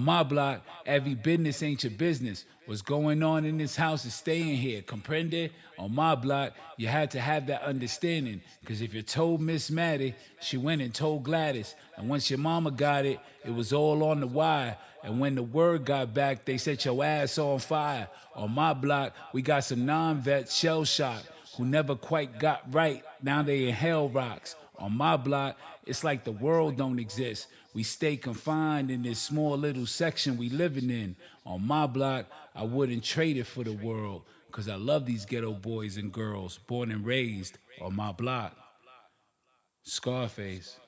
my block, every business ain't your business. What's going on in this house is staying here. Comprende? On my block, you had to have that understanding. Because if you told Miss Maddie, she went and told Gladys. And once your mama got it, it was all on the wire. And when the word got back, they set your ass on fire. On my block, we got some non-vets shell-shocked who never quite got right. Now they in hell rocks. On my block, it's like the world don't exist. We stay confined in this small little section we living in. On my block, I wouldn't trade it for the world, because I love these ghetto boys and girls born and raised on my block. Scarface,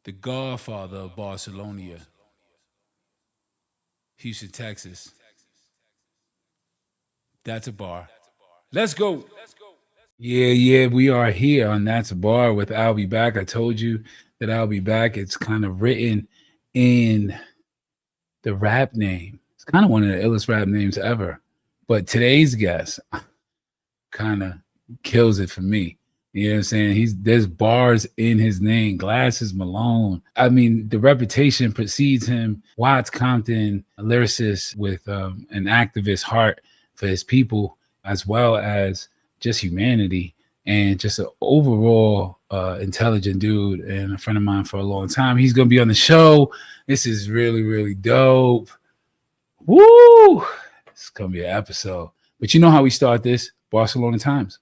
the godfather of Barcelona, Houston, Texas. That's a bar. Let's go. Yeah, we are here on That's a Bar with Albe back. I told you that I'll be back. It's kind of written in the rap name. It's kind of one of the illest rap names ever. But today's guest kind of kills it for me. You know what I'm saying? There's bars in his name. Glasses Malone. I mean, the reputation precedes him. Watts Compton, a lyricist with an activist heart for his people, as well as just humanity, and just an overall intelligent dude and a friend of mine for a long time. He's going to be on the show. This is really, really dope. Woo! It's going to be an episode. But you know how we start this? Barcelona Times.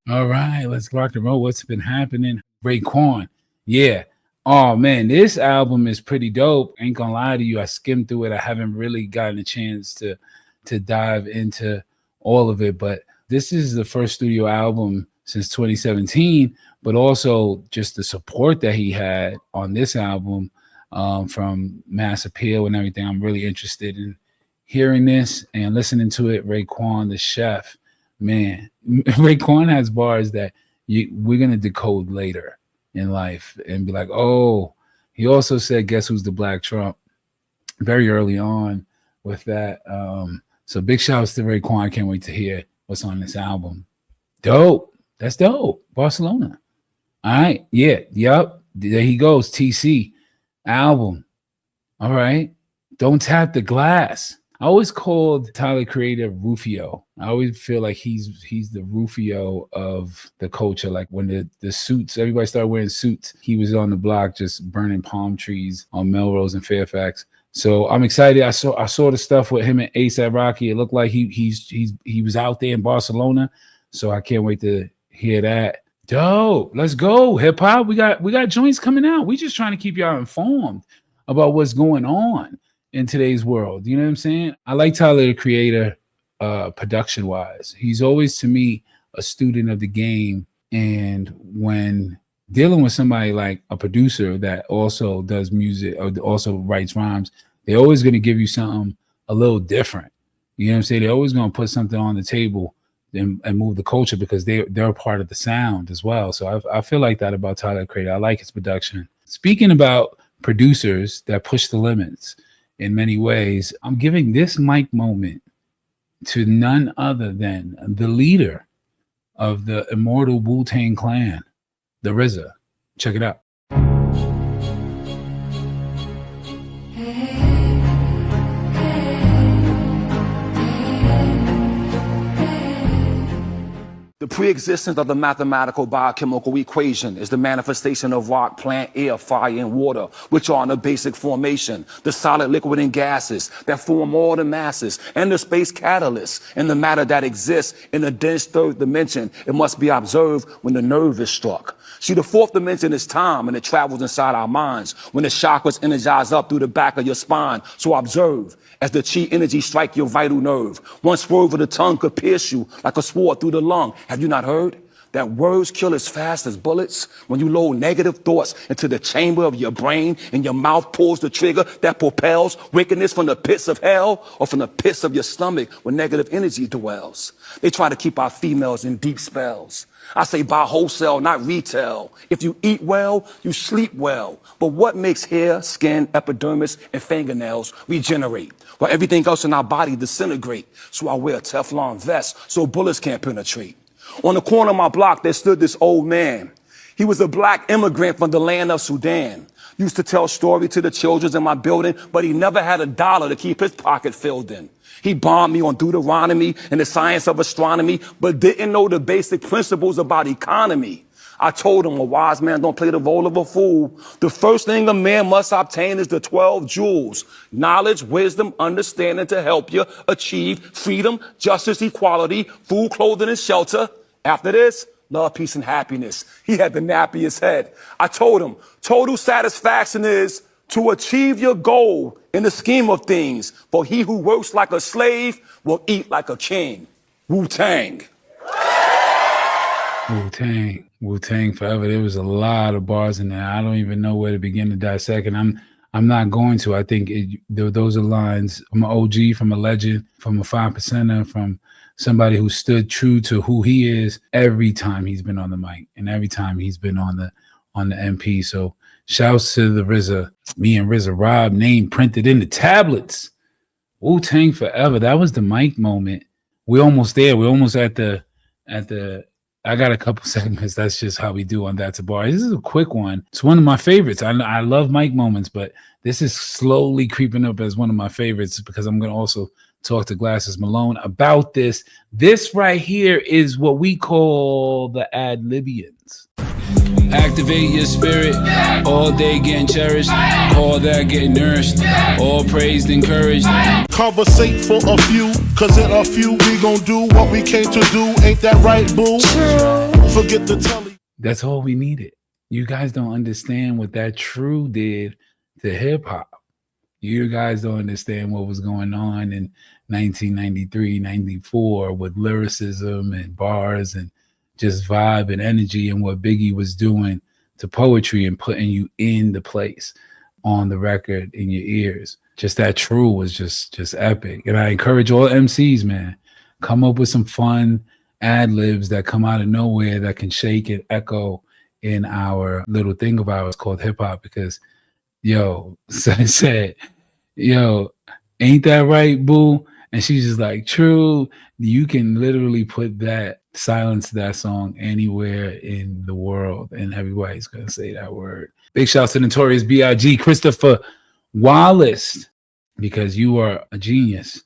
All right, let's rock and roll. What's been happening? Raekwon. Yeah. Oh, man, this album is pretty dope. Ain't gonna lie to you. I skimmed through it. I haven't really gotten a chance to dive into all of it. But this is the first studio album since 2017. But also just the support that he had on this album from Mass Appeal and everything. I'm really interested in hearing this and listening to it. Raekwon, the chef. Man, Raekwon has bars that we're going to decode later in life and be like, oh, he also said, guess who's the Black Trump? Very early on with that. So big shouts to Raekwon. I can't wait to hear what's on this album. Dope. That's dope. Barcelona. All right. Yeah. Yep. There he goes. TC album. All right. Don't Tap the Glass. I always called Tyler Creator Rufio. I always feel like he's the Rufio of the culture. Like when the suits, everybody started wearing suits, he was on the block just burning palm trees on Melrose and Fairfax. So I'm excited. I saw the stuff with him and A$AP Rocky. It looked like he was out there in Barcelona. So I can't wait to hear that. Dope. Let's go. Hip hop. We got joints coming out. We just trying to keep y'all informed about what's going on in today's world. You know what I'm saying? I like Tyler the Creator production wise. He's always to me a student of the game. And when dealing with somebody like a producer that also does music or also writes rhymes, they're always going to give you something a little different. You know what I'm saying? They're always going to put something on the table and move the culture because they're a part of the sound as well. So I feel like that about Tyler the Creator. I like his production. Speaking about producers that push the limits, in many ways, I'm giving this mic moment to none other than the leader of the immortal Wu-Tang Clan, the RZA. Check it out. The pre-existence of the mathematical biochemical equation is the manifestation of rock, plant, air, fire, and water, which are in a basic formation, the solid, liquid, and gases that form all the masses, and the space catalysts and the matter that exists in the dense third dimension. It must be observed when the nerve is struck. See, the fourth dimension is time, and it travels inside our minds when the chakras energize up through the back of your spine. So observe as the chi energy strike your vital nerve. One swerve of the tongue could pierce you like a sword through the lung. Have you not heard that words kill as fast as bullets? When you load negative thoughts into the chamber of your brain and your mouth pulls the trigger that propels wickedness from the pits of hell or from the pits of your stomach where negative energy dwells. They try to keep our females in deep spells. I say buy wholesale, not retail. If you eat well, you sleep well. But what makes hair, skin, epidermis, and fingernails regenerate while everything else in our body disintegrate? So I wear a Teflon vest so bullets can't penetrate. On the corner of my block, there stood this old man. He was a black immigrant from the land of Sudan. Used to tell stories to the children in my building, but he never had a dollar to keep his pocket filled in. He bombed me on Deuteronomy and the science of astronomy, but didn't know the basic principles about economy. I told him a wise man don't play the role of a fool. The first thing a man must obtain is the 12 jewels. Knowledge, wisdom, understanding to help you achieve freedom, justice, equality, food, clothing, and shelter. After this, love, peace, and happiness. He had the nappiest head. I told him, total satisfaction is to achieve your goal in the scheme of things. For he who works like a slave will eat like a king. Wu-Tang. Wu-Tang, Wu-Tang forever. There was a lot of bars in there. I don't even know where to begin to dissect, and I'm not going to. I think those are lines from an OG, from a legend, from a 5%er, from somebody who stood true to who he is every time he's been on the mic and every time he's been on the MP. So shouts to the RZA. Me and RZA Rob, name printed in the tablets. Wu-Tang forever. That was the mic moment. We're almost there. We're almost at the I got a couple segments. That's just how we do on That's a Bar. This is a quick one. It's one of my favorites. I love mic moments, but this is slowly creeping up as one of my favorites because I'm going to also talk to Glasses Malone about this. This right here is what we call the Adlibians. Activate your spirit, all day getting cherished, all that getting nourished, all praised, encouraged. Conversate for a few, cause in a few we gon' do what we came to do. Ain't that right, boo? Forget the telly. That's all we needed. You guys don't understand what that True did to hip hop. You guys don't understand what was going on in 1993, 94 with lyricism and bars and just vibe and energy, and what Biggie was doing to poetry and putting you in the place on the record in your ears. Just that True was just epic. And I encourage all MCs, man, come up with some fun ad libs that come out of nowhere that can shake and echo in our little thing of ours called hip hop. Because, yo, son said, yo, ain't that right, boo? And she's just like, True. You can literally put that, silence that song anywhere in the world, and everybody's gonna say that word. Big shouts to Notorious B.I.G, Christopher Wallace, because you are a genius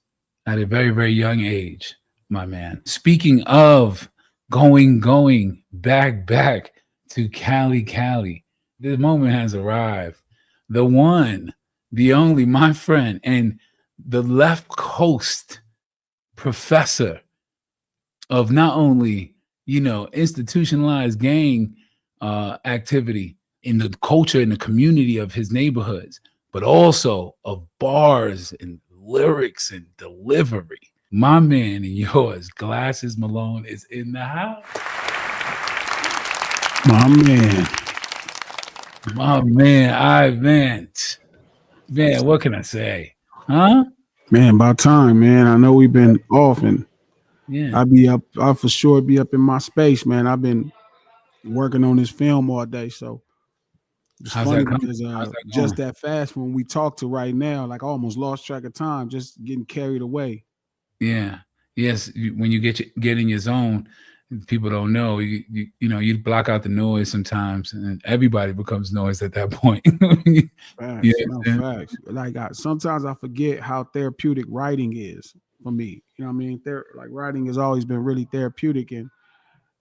at a very, very young age, my man. Speaking of going back to Cali, the moment has arrived. The one, the only, my friend, and the left coast professor of not only, institutionalized gang activity in the culture and the community of his neighborhoods, but also of bars and lyrics and delivery. My man and yours, Glasses Malone, is in the house. My man, Ivan. Man, what can I say? Huh? Man, about time, man. I know we've been off, and Yeah. I'll for sure be up in my space, man. I've been working on this film all day, so it's How's funny that coming? because How's that just going? that fast when we talk to right now, like I almost lost track of time, just getting carried away. Yeah. Yes. When you get in your zone, people don't know. You block out the noise sometimes, and everybody becomes noise at that point. Facts, Yeah. no facts. Like sometimes I forget how therapeutic writing is for me. You know what I mean? Like writing has always been really therapeutic, and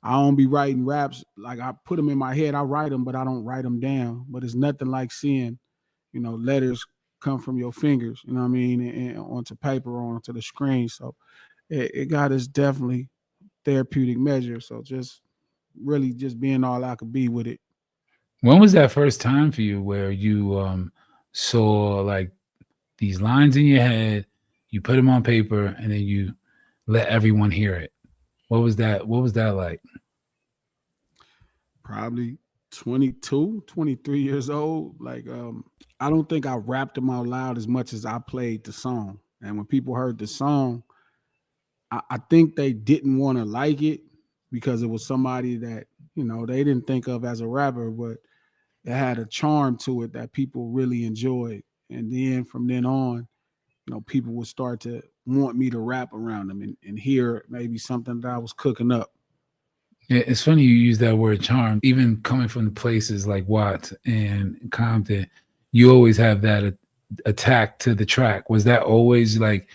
I don't be writing raps. Like I put them in my head, I write them, but I don't write them down. But it's nothing like seeing, letters come from your fingers. You know what I mean? And onto paper or onto the screen. So it got its definitely therapeutic measure. So just really just being all I could be with it. When was that first time for you where you saw like these lines in your head, you put them on paper, and then you let everyone hear it? What was that? What was that like? Probably 22, 23 years old. Like I don't think I rapped them out loud as much as I played the song. And when people heard the song, I think they didn't want to like it because it was somebody that, they didn't think of as a rapper, but it had a charm to it that people really enjoyed. And then from then on, people would start to want me to rap around them and hear maybe something that I was cooking up. Yeah, it's funny you use that word charm. Even coming from the places like Watts and Compton, you always have that attack to the track. Was that always like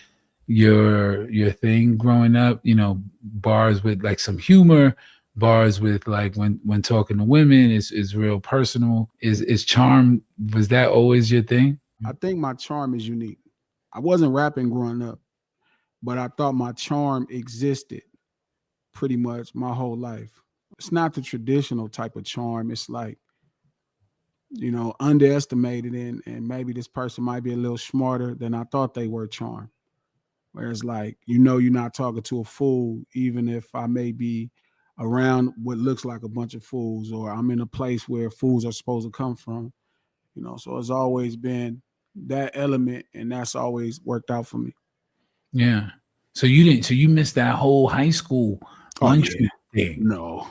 your thing growing up? You know, bars with like some humor, bars with like when talking to women is real personal. Is charm, was that always your thing? I think my charm is unique. I wasn't rapping growing up, but I thought my charm existed pretty much my whole life. It's not the traditional type of charm. It's like, underestimated, and maybe this person might be a little smarter than I thought they were charm. Whereas like, you're not talking to a fool, even if I may be around what looks like a bunch of fools, or I'm in a place where fools are supposed to come from. So it's always been that element, and that's always worked out for me. Yeah. So you didn't. So you missed that whole high school Oh lunch yeah. thing. No.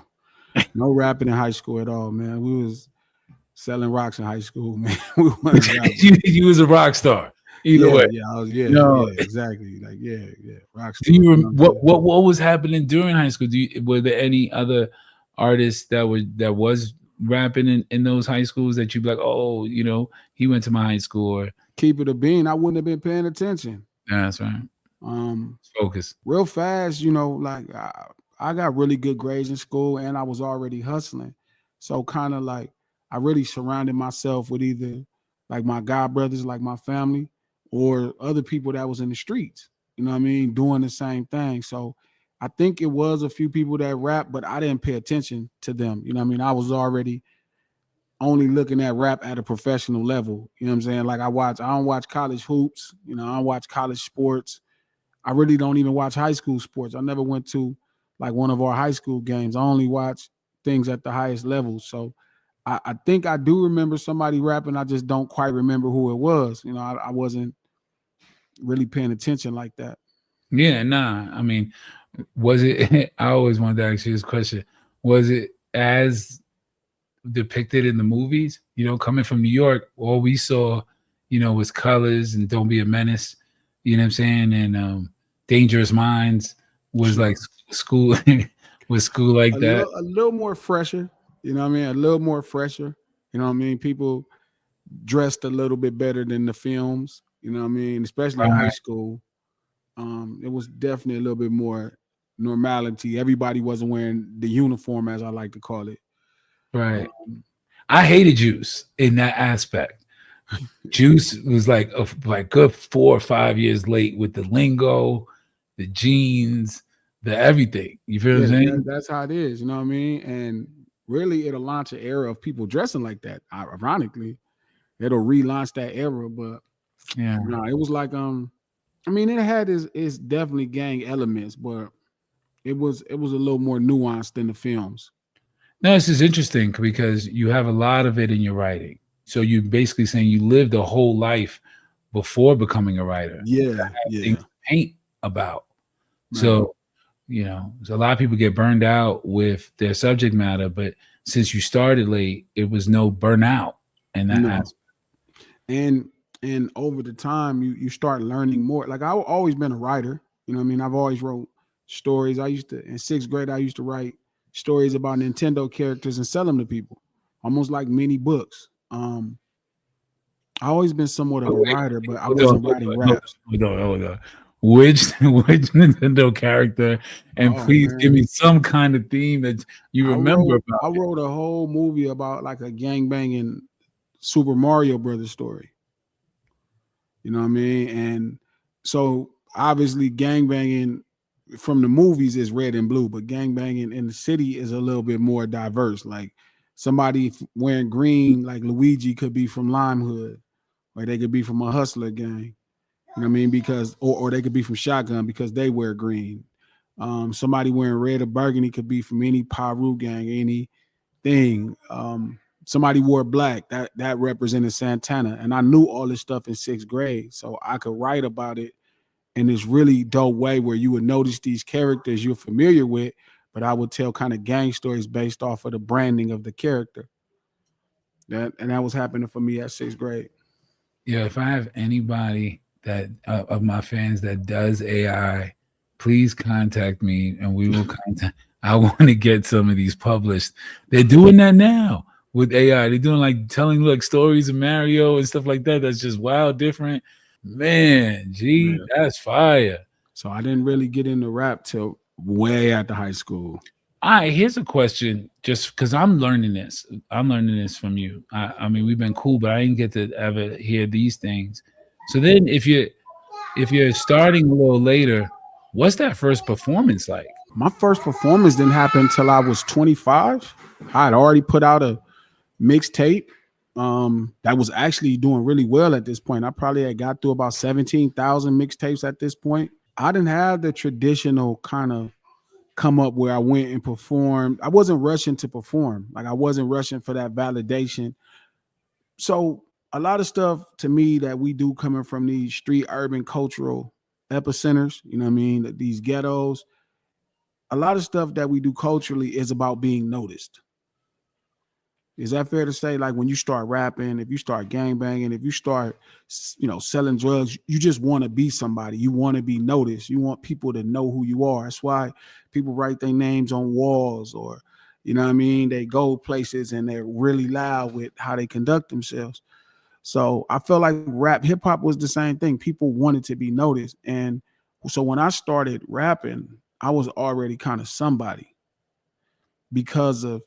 No rapping in high school at all, man. We was selling rocks in high school, man. We wasn't rapping. you was a rock star. Either Yeah, way. yeah, I was, yeah, No. yeah, exactly. Like, yeah, yeah, rock Do star. you You know what I'm saying? what was happening during high school? Were there any other artists that was rapping in those high schools that you'd be like, oh, he went to my high school, or Keep it a bean. I wouldn't have been paying attention. yeah, that's right. Um, Focus. real fast, like I got really good grades in school, and I was already hustling. So kind of like I really surrounded myself with either like my god brothers, like my family, or other people that was in the streets. You know what I mean, doing the same thing. So I think it was a few people that rap, but I didn't pay attention to them. You know what I mean? I was already only looking at rap at a professional level. You know what I'm saying? Like I don't watch college hoops. I don't watch college sports. I really don't even watch high school sports. I never went to like one of our high school games. I only watch things at the highest level. So I think I do remember somebody rapping. I just don't quite remember who it was. I wasn't really paying attention like that. Yeah, nah. I mean, was it? I always wanted to ask you this question. Was it as depicted in the movies? Coming from New York, all we saw, was colors and Don't Be a Menace. You know what I'm saying? And Dangerous Minds was Sure. like school was school like that. A little more fresher. You know what I mean? A little more fresher. You know what I mean? People dressed a little bit better than the films. You know what I mean? Especially in high Right. school. It was definitely a little bit more normality. Everybody wasn't wearing the uniform, as I like to call it. Right. Um, I hated Juice in that aspect. Juice was like good 4 or 5 years late with the lingo, the jeans, the everything. You feel what I'm yeah, saying? that's how it is. You know what I mean? And really, it'll launch an era of people dressing like that. Ironically, it'll relaunch that era. But Yeah. no, it was like I mean, it had its definitely gang elements, but it was a little more nuanced than the films. No, this is interesting because you have a lot of it in your writing. So you're basically saying you lived a whole life before becoming a writer. Yeah, Things yeah, to paint about. right. So, so a lot of people get burned out with their subject matter, but since you started late, it was no burnout in that No, aspect. and over the time you start learning more. Like I've always been a writer. You know what I mean? I've always wrote stories. I used to in sixth grade. I used to write stories about Nintendo characters and sell them to people, almost like mini books. I always been somewhat of Oh, a wait, writer, but I hold on, wasn't hold writing on, raps. hold on. Which Nintendo character? And Oh please give man, me some kind of theme that you remember about I it. wrote a whole movie about like a gang banging Super Mario Brothers story. You know what I mean? And so obviously gang banging from the movies is red and blue, but gang banging in the city is a little bit more diverse. Like somebody wearing green, like Luigi, could be from Lime Hood, or they could be from a hustler gang. You know what I mean? Because or they could be from Shotgun because they wear green. Somebody wearing red or burgundy could be from any Paru gang, anything. Somebody wore black that represented Santana, and I knew all this stuff in sixth grade, so I could write about it in this really dope way where you would notice these characters you're familiar with, but I would tell kind of gang stories based off of the branding of the character. That was happening for me at sixth grade. Yeah, if I have anybody that of my fans that does AI, please contact me and we will contact. I want to get some of these published. They're doing that now with AI. They're doing like telling like stories of Mario and stuff like that. That's just wild, different. Man, gee, Yeah. that's fire. So I didn't really get into rap till way after high school. All right, here's a question. Just because I'm learning this, I'm learning this from you. I mean, we've been cool, but I didn't get to ever hear these things. So then, if you're starting a little later, what's that first performance like? My first performance didn't happen until I was 25. I had already put out a mixtape that was actually doing really well at this point. I probably had got through about 17,000 mixtapes at this point. I didn't have the traditional kind of come up where I went and performed. I wasn't rushing to perform. Like I wasn't rushing for that validation. So a lot of stuff to me that we do coming from these street urban cultural epicenters, you know what I mean? These ghettos, a lot of stuff that we do culturally is about being noticed. Is that fair to say? Like when you start rapping, if you start gangbanging, if you start, selling drugs, you just want to be somebody. You want to be noticed. You want people to know who you are. That's why people write their names on walls, or, you know what I mean? They go places and they're really loud with how they conduct themselves. So I felt like rap, hip hop was the same thing. People wanted to be noticed. And so when I started rapping, I was already kind of somebody because of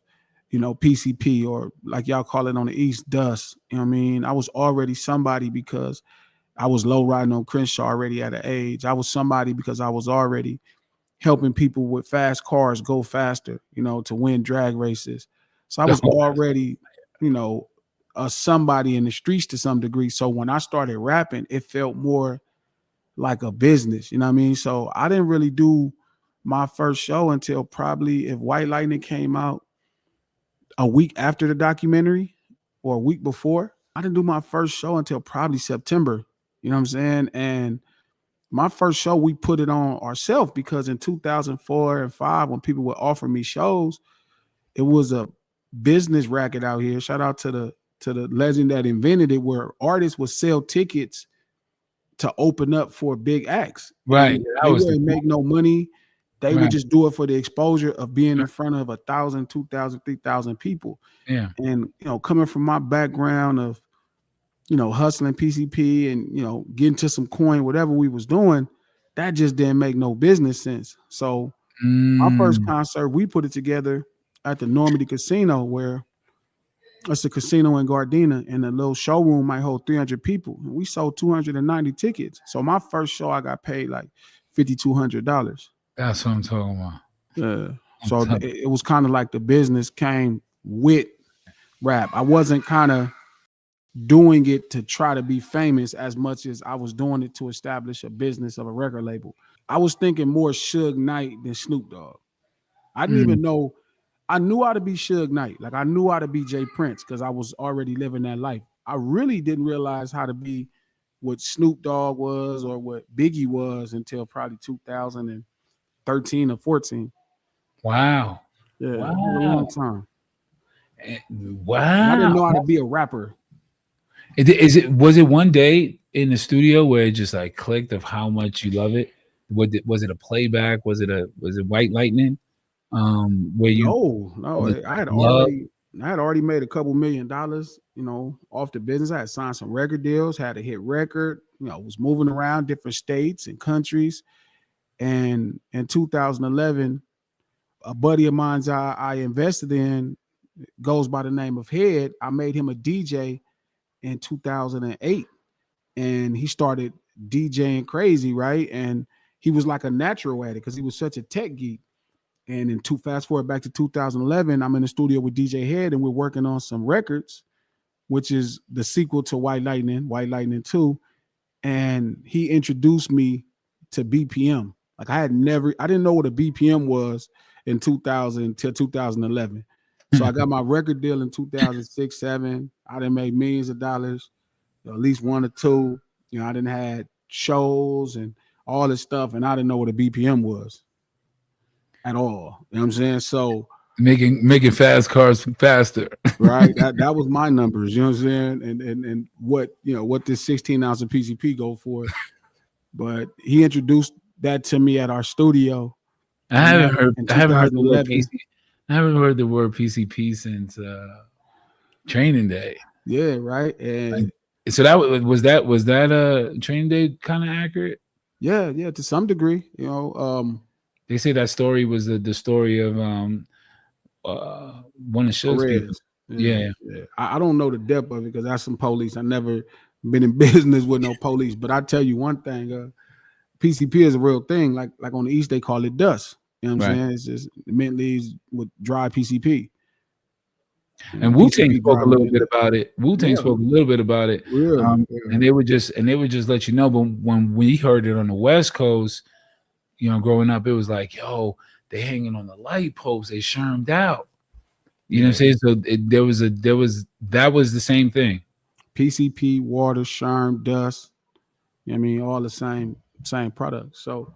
PCP, or like y'all call it on the East, dust. You know what I mean? I was already somebody because I was low riding on Crenshaw already at an age. I was somebody because I was already helping people with fast cars go faster, to win drag races. So I was already, a somebody in the streets to some degree. So when I started rapping, it felt more like a business, you know what I mean? So I didn't really do my first show until probably, if White Lightning came out a week after the documentary or a week before. I didn't do my first show until probably September. You know what I'm saying? And my first show, we put it on ourselves because in 2004 and 5, when people would offer me shows, it was a business racket out here. Shout out to the legend that invented it, where artists would sell tickets to open up for big acts. Right. And That they was wouldn't make no money. They would right. just do it for the exposure of being in front of 1,000, 2,000, 3,000 people. Yeah. And, coming from my background of, hustling PCP and, getting to some coin, whatever we was doing, that just didn't make no business sense. So my first concert, we put it together at the Normandy Casino, where it's a casino in Gardena, and the little showroom might hold 300 people. And we sold 290 tickets. So my first show, I got paid like $5,200. That's what I'm talking about. Yeah. So it was kind of like the business came with rap. I wasn't kind of doing it to try to be famous as much as I was doing it to establish a business of a record label. I was thinking more Suge Knight than Snoop Dogg. I didn't even know. I knew how to be Suge Knight. Like I knew how to be Jay Prince because I was already living that life. I really didn't realize how to be what Snoop Dogg was or what Biggie was until probably 2013 or 14. Wow. Yeah, Wow. it was a long time. Wow. And I didn't know how to be a rapper. Was it one day in the studio where it just like clicked of how much you love it? Was it a playback? Was it White Lightning? Where you No, I had already made a couple $1 million, off the business. I had signed some record deals, had a hit record, was moving around different states and countries. And in 2011, a buddy of mine I invested in goes by the name of Head. I made him a DJ in 2008, and he started DJing crazy, right? And he was like a natural at it because he was such a tech geek. And fast forward back to 2011, I'm in the studio with DJ Head, and we're working on some records, which is the sequel to White Lightning 2. And he introduced me to BPM. Like I didn't know what a BPM was in 2000 till 2011. So I got my record deal in 2006, 7. I didn't make millions of dollars, at least one or two. I didn't had shows and all this stuff, and I didn't know what a BPM was at all. You know what I'm saying? So making fast cars faster. Right. That was my numbers, you know what I'm saying? And what this 16 ounce of PCP go for. But he introduced that to me at our studio, I And haven't that heard. in I haven't heard the word 2011. PC. I haven't heard the word PCP since Training Day. Yeah, right. Like, And so that was Training Day kind of accurate? yeah, to some degree, They say that story was the story of one of Suge's people. Perez. Yeah, Yeah, yeah. I don't know the depth of it because that's some police. I never been in business with no police, but I tell you one thing, PCP is a real thing. Like on the East, they call it dust. You know what I'm right. saying? It's just mint leaves with dry PCP. And Wu Tang PCP spoke dry a little mint. bit about it. Wu Tang Yeah, spoke a little bit about it, really. Yeah. and they would just let you know. But when we heard it on the West Coast, growing up, it was like, yo, they hanging on the light post, they shermed out. You know what I'm saying? So that was the same thing. PCP, water, sherm, dust. You know what I mean, all the same product. So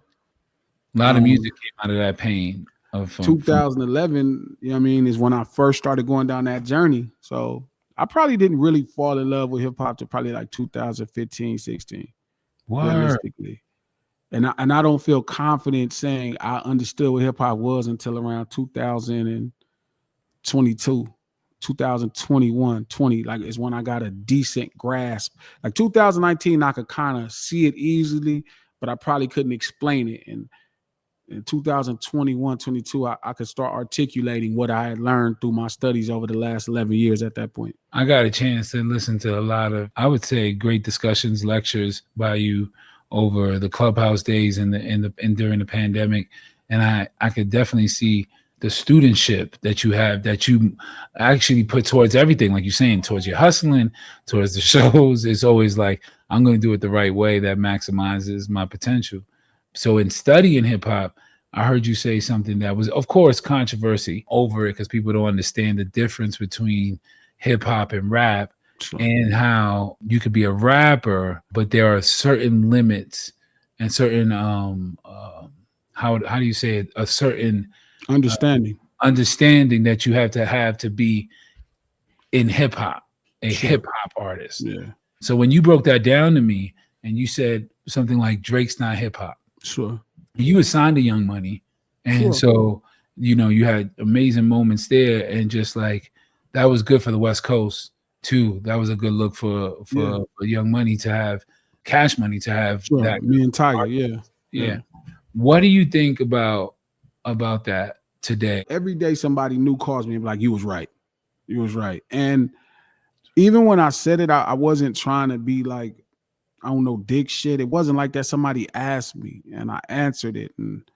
A lot of music came out of that pain from 2011, you know what I mean, is when I first started going down that journey. So I probably didn't really fall in love with hip hop to probably like 2015, 16, Word. realistically. And I don't feel confident saying I understood what hip hop was until around 2022, 2021, 20. Like is when I got a decent grasp. Like 2019, I could kind of see it easily, but I probably couldn't explain it. And in 2021, 22, I could start articulating what I had learned through my studies over the last 11 years at that point. I got a chance to listen to a lot of, I would say, great discussions, lectures by you over the clubhouse days and during the pandemic, and I could definitely see the studentship that you have, that you actually put towards everything, like you're saying, towards your hustling, towards the shows. It's always like, I'm going to do it the right way that maximizes my potential. So in studying hip hop, I heard you say something that was, of course, controversy over it because people don't understand the difference between hip hop and rap, Sure. and how you could be a rapper, but there are certain limits and certain how do you say it? A certain Understanding. understanding that you have to be in hip hop, a Sure. hip hop artist. Yeah. So when you broke that down to me and you said something like Drake's not hip hop, Sure. you were signed to Young Money, and so you had amazing moments there, and just like that was good for the West Coast too. That was a good look for Young Money to have, Cash Money to have that. Me and Tiger, yeah. What do you think about that today? Every day somebody new calls me and be like, you was right. You was right. And even when I said it, I wasn't trying to be like, I don't know, dick shit. It wasn't like that. Somebody asked me and I answered it. And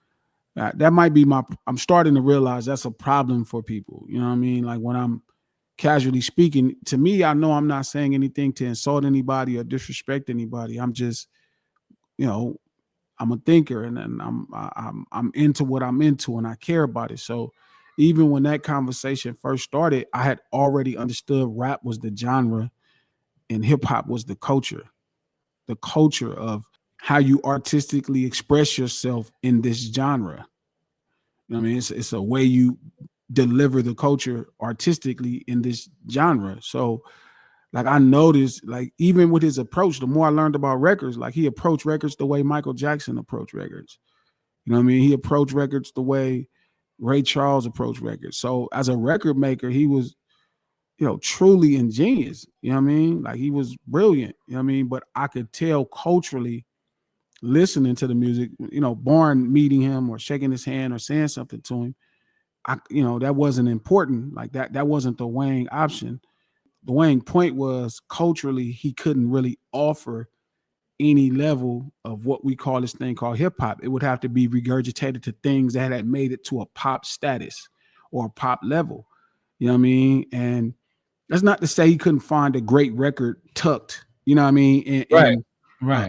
that might be I'm starting to realize that's a problem for people. You know what I mean? Like when I'm casually speaking, to me, I know I'm not saying anything to insult anybody or disrespect anybody. I'm just, I'm a thinker, and I'm into what I'm into, and I care about it. So even when that conversation first started, I had already understood rap was the genre and hip hop was the culture of how you artistically express yourself in this genre. You know what I mean, it's a way you deliver the culture artistically in this genre. So like I noticed, like even with his approach, the more I learned about records, like he approached records the way Michael Jackson approached records. You know what I mean? He approached records the way Ray Charles approached records. So as a record maker, he was, truly ingenious. You know what I mean? Like he was brilliant. You know what I mean? But I could tell culturally, listening to the music, Born meeting him or shaking his hand or saying something to him, that wasn't important. Like that wasn't the weighing option. The weighing point was culturally, he couldn't really offer any level of what we call this thing called hip hop. It would have to be regurgitated to things that had made it to a pop status or a pop level. You know what I mean? And that's not to say he couldn't find a great record tucked, you know what I mean? Right.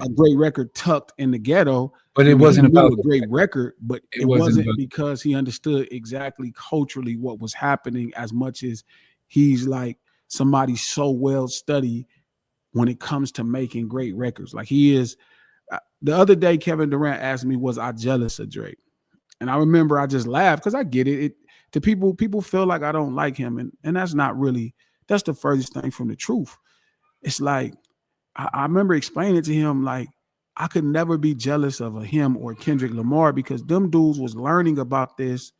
A great record tucked in the ghetto. But it wasn't about a great record, but it wasn't because he understood exactly culturally what was happening as much as he's like somebody so well studied when it comes to making great records. Like he is. The other day, Kevin Durant asked me, was I jealous of Drake? And I remember I just laughed because I get it. To people feel like I don't like him. And that's not really, that's the furthest thing from the truth. It's like, I remember explaining to him, like, I could never be jealous of a him or Kendrick Lamar because them dudes was learning about this,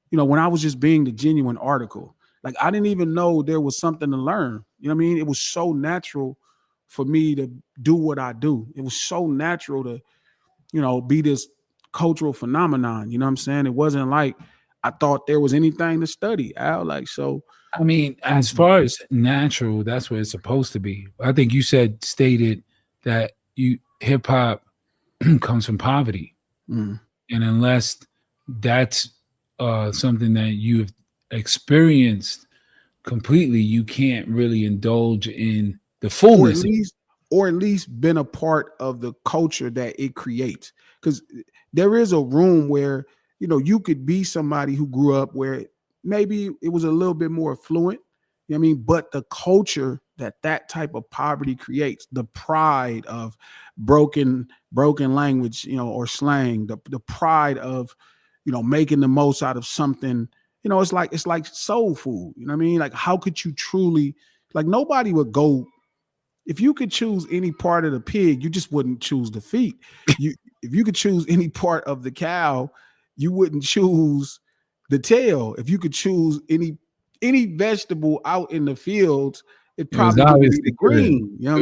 when I was just being the genuine article. Like I didn't even know there was something to learn. You know what I mean? It was so natural for me to do what I do. It was so natural to, be this cultural phenomenon. You know what I'm saying? It wasn't like I thought there was anything to study, Al. Like, so I mean, as far as natural, that's what it's supposed to be. I think you stated that hip hop comes from poverty. And unless that's something that you've experienced completely, you can't really indulge in the fullness. Or at least been a part of the culture that it creates. Because there is a room where, you could be somebody who grew up where maybe it was a little bit more affluent, you know what I mean? But the culture that type of poverty creates, the pride of broken language, or slang, the pride of, making the most out of something, it's like soul food, you know what I mean? Like, how could you truly, like, nobody would go, if you could choose any part of the pig, you just wouldn't choose the feet. If you could choose any part of the cow, you wouldn't choose the tail. If you could choose any vegetable out in the fields, it probably wouldn't be the green. You know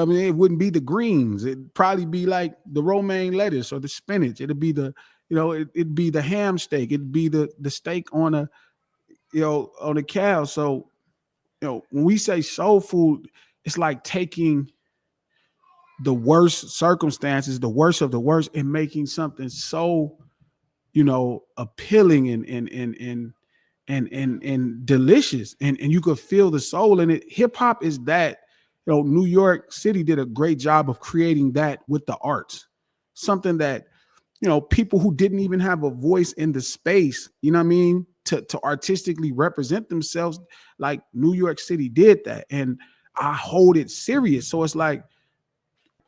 what I mean? It wouldn't be the greens. It'd probably be like the romaine lettuce or the spinach. It'd be the, it'd be the ham steak. It'd be the steak on on a cow. So, when we say soul food, it's like taking the worst circumstances, the worst of the worst, and making something so, appealing and delicious. And you could feel the soul in it. Hip hop is that, New York City did a great job of creating that with the arts. Something that, people who didn't even have a voice in the space, you know what I mean? To artistically represent themselves, like New York City did that. And I hold it serious. So it's like,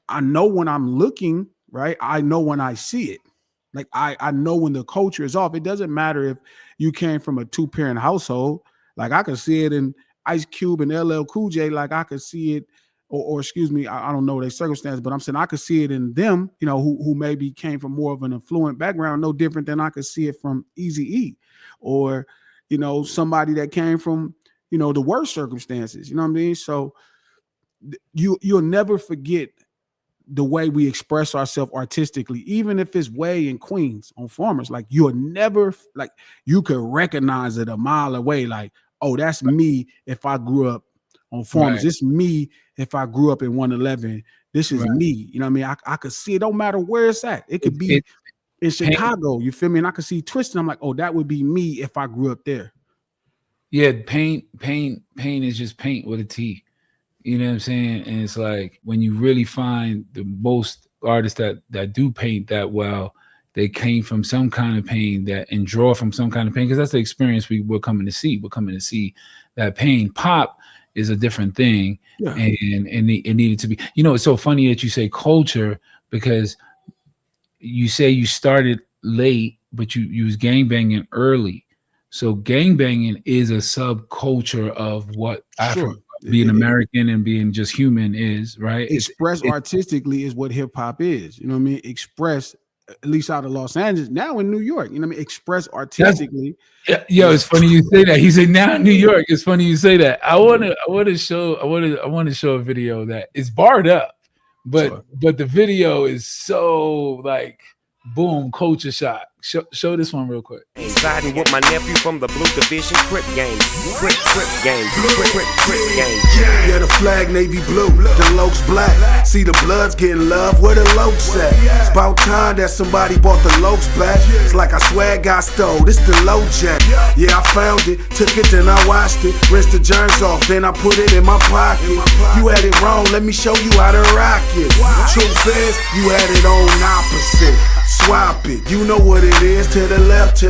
I know when I'm looking, right? I know when I see it. Like I know when the culture is off. It doesn't matter if you came from a 2-parent household. Like I could see it in Ice Cube and LL Cool J. Like I could see it, or excuse me, I don't know their circumstances, but I'm saying I could see it in them, who maybe came from more of an affluent background, no different than I could see it from Eazy-E, or somebody that came from the worst circumstances. You know what I mean? So you'll never forget the way we express ourselves artistically, even if it's way in Queens on Farmers. Like you'll never, like you could recognize it a mile away. Like, oh, that's me if I grew up on Farmers. Right. It's me if I grew up in 111. This is me. You know what I mean? I could see it. Don't matter where it's at. It could be in Chicago. You feel me? And I could see Twisted. I'm like, oh, that would be me if I grew up there. Yeah, paint is just paint with a T. You know what I'm saying? And it's like when you really find the most artists that do paint that well, they came from some kind of pain and draw from some kind of pain, because that's the experience we're coming to see. We're coming to see that pain. Pop is a different thing, and it needed to be. It's so funny that you say culture, because you say you started late, but you was gangbanging early. So gangbanging is a subculture of what being American and being just human is, right? Express artistically is what hip hop is. You know what I mean? Express, at least out of Los Angeles, now in New York. You know what I mean? Express artistically. It's funny you say that. He said now in New York. It's funny you say that. I want to show a video that is barred up, but the video is so like boom, culture shock. Show this one real quick. Siding with my nephew from the Blue Division, Crip game, Crip game, Crip game. Yeah, the flag navy blue, the lokes black. See the bloods getting love, where the lokes at? It's about time that somebody bought the lokes back. It's like I swag got stole, this the low jack. Yeah, I found it, took it, then I washed it, rinsed the germs off, then I put it in my pocket. You had it wrong, let me show you how to rock it. Truth is, you had it on opposite. Swap it, you know what it is, to the left,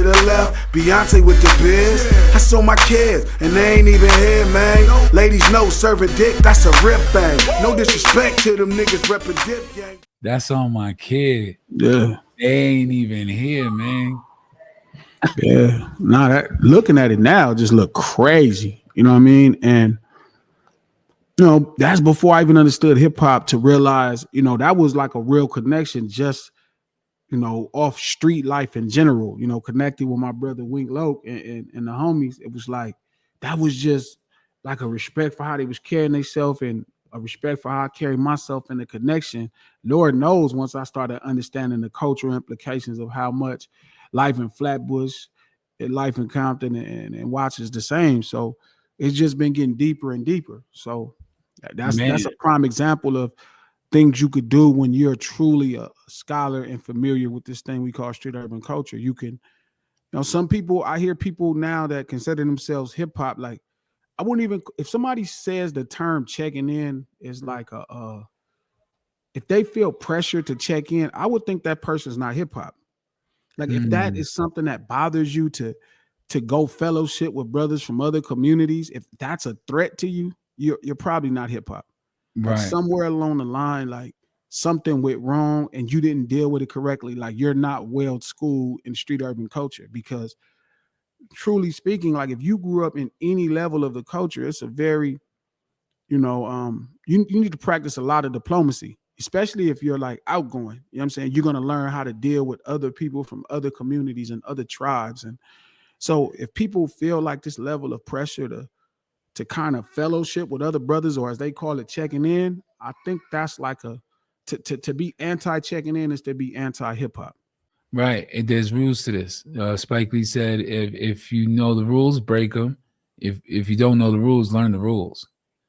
Beyonce with the biz. I saw my kids, and they ain't even here, man. Ladies know, serving dick, that's a rip thing. No disrespect to them niggas reppin' dip gang. That's on my kid. Yeah. They ain't even here, man. Yeah. Nah, looking at it now just look crazy. You know what I mean? And You know, that's before I even understood hip hop to realize, you know, that was like a real connection, just, you know, off street life in general, you know, connected with my brother Wink Loke and the homies. It was like, that was just like a respect for how they was carrying themselves and a respect for how I carry myself and the connection. Lord knows once I started understanding the cultural implications of how much life in Flatbush and life in Compton and Watts is the same. So it's just been getting deeper and deeper. So that's a prime example of things you could do when you're truly a scholar and familiar with this thing we call street urban culture. You can, you know, some people, I hear people now that consider themselves hip hop, like, I wouldn't even, if somebody says the term checking in is like if they feel pressure to check in, I would think that person's not hip hop. Like if that is something that bothers you to go fellowship with brothers from other communities, if that's a threat to you, you're probably not hip hop. Like somewhere along the line, like something went wrong and you didn't deal with it correctly. Like you're not well schooled in street urban culture, because truly speaking, like if you grew up in any level of the culture, it's a very, you know, you need to practice a lot of diplomacy, especially if you're like outgoing. You know what I'm saying? You're going to learn how to deal with other people from other communities and other tribes. And so if people feel like this level of pressure to kind of fellowship with other brothers, or as they call it, checking in, I think that's like to be anti-checking in is to be anti-hip hop. Right. And there's rules to this. Spike Lee said, if you know the rules, break them. If you don't know the rules, learn the rules.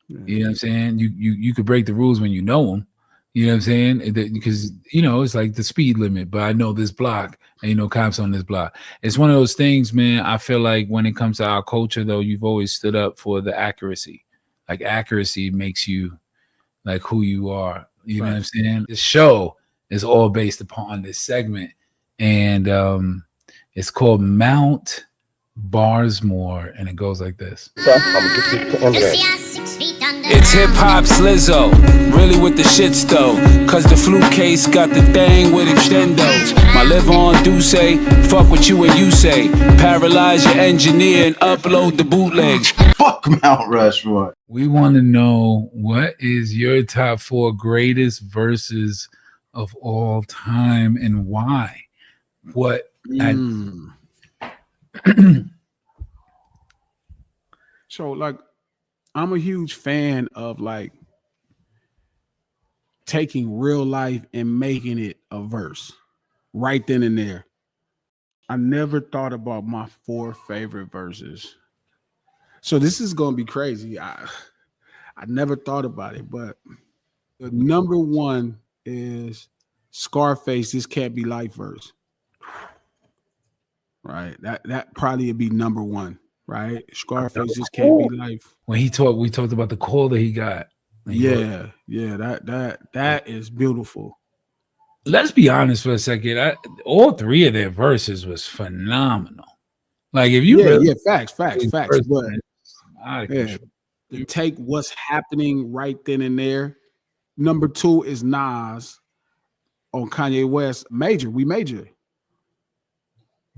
Yeah. You know what I'm saying? You could break the rules when you know them. You know what I'm saying? Because, you know, it's like the speed limit, but I know this block, ain't no cops on this block. It's one of those things, man. I feel like when it comes to our culture, though, you've always stood up for the accuracy. Like accuracy makes you like who you are. You know what I'm saying? The show is all based upon this segment. And it's called Mount Barsmore, and it goes like this. It's hip hop Slizzo, really with the shits though. Cause the flute case got the thing with extendos. My live on do say, fuck what you and you say. Paralyze your engineer and upload the bootlegs. Fuck Mount Rushmore. We want to know, what is your top 4 greatest verses of all time and why? So like, I'm a huge fan of like taking real life and making it a verse right then and there. I never thought about my 4 favorite verses. So this is going to be crazy. I never thought about it, but the number 1 is Scarface, This Can't Be Life verse. Right. That probably would be number 1. Right. Scarface, This Can't Be Life. When we talked about the call that he got. Yeah. That is beautiful. Let's be honest for a second. All 3 of their verses was phenomenal. Like if you facts. But to take what's happening right then and there. Number 2 is Nas on Kanye West. We major.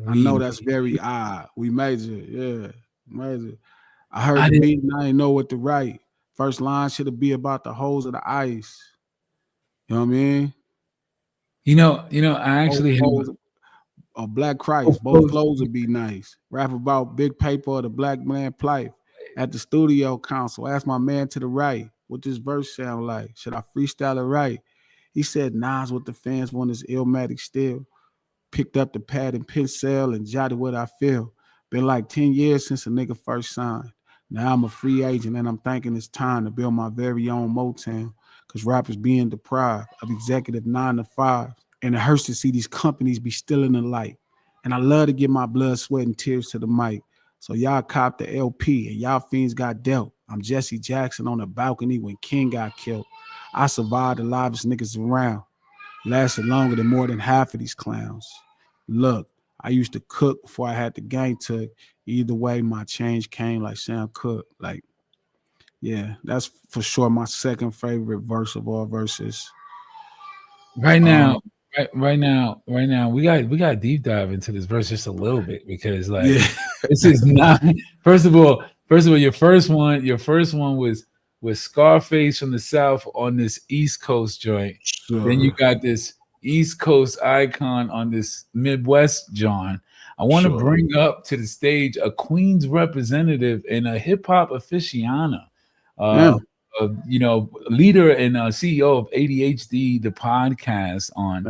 I know that's very odd. We major, yeah, major. I heard the beat and I didn't know what to write. First line should be about the holes of the ice. You know what I mean? You know, I actually a Black Christ. Both flows would be nice. Rap about big paper or the black man plight. At the studio council, ask my man to the right, what this verse sound like? Should I freestyle it right? He said, Nas, what the fans want is Illmatic still. Picked up the pad and pencil and jotted what I feel. Been like 10 years since a nigga first signed. Now I'm a free agent and I'm thinking it's time to build my very own Motown, because rappers being deprived of executive 9 to 5. And it hurts to see these companies be still in the light. And I love to give my blood, sweat, and tears to the mic. So y'all cop the LP and y'all fiends got dealt. I'm Jesse Jackson on the balcony when King got killed. I survived the livest niggas around. Lasted longer than more than half of these clowns. Look, I used to cook before I had the gang took. Either way, my change came like Sam Cooke. Like, yeah, that's for sure my second favorite verse of all verses. Right now, we got deep dive into this verse just a little bit, because like this is not. First of all, your first one was with Scarface from the South on this East Coast joint. Then you got this East Coast icon on this Midwest John. I want to bring up to the stage a Queens representative and a hip hop aficionado, you know, leader and CEO of ADHD, the podcast on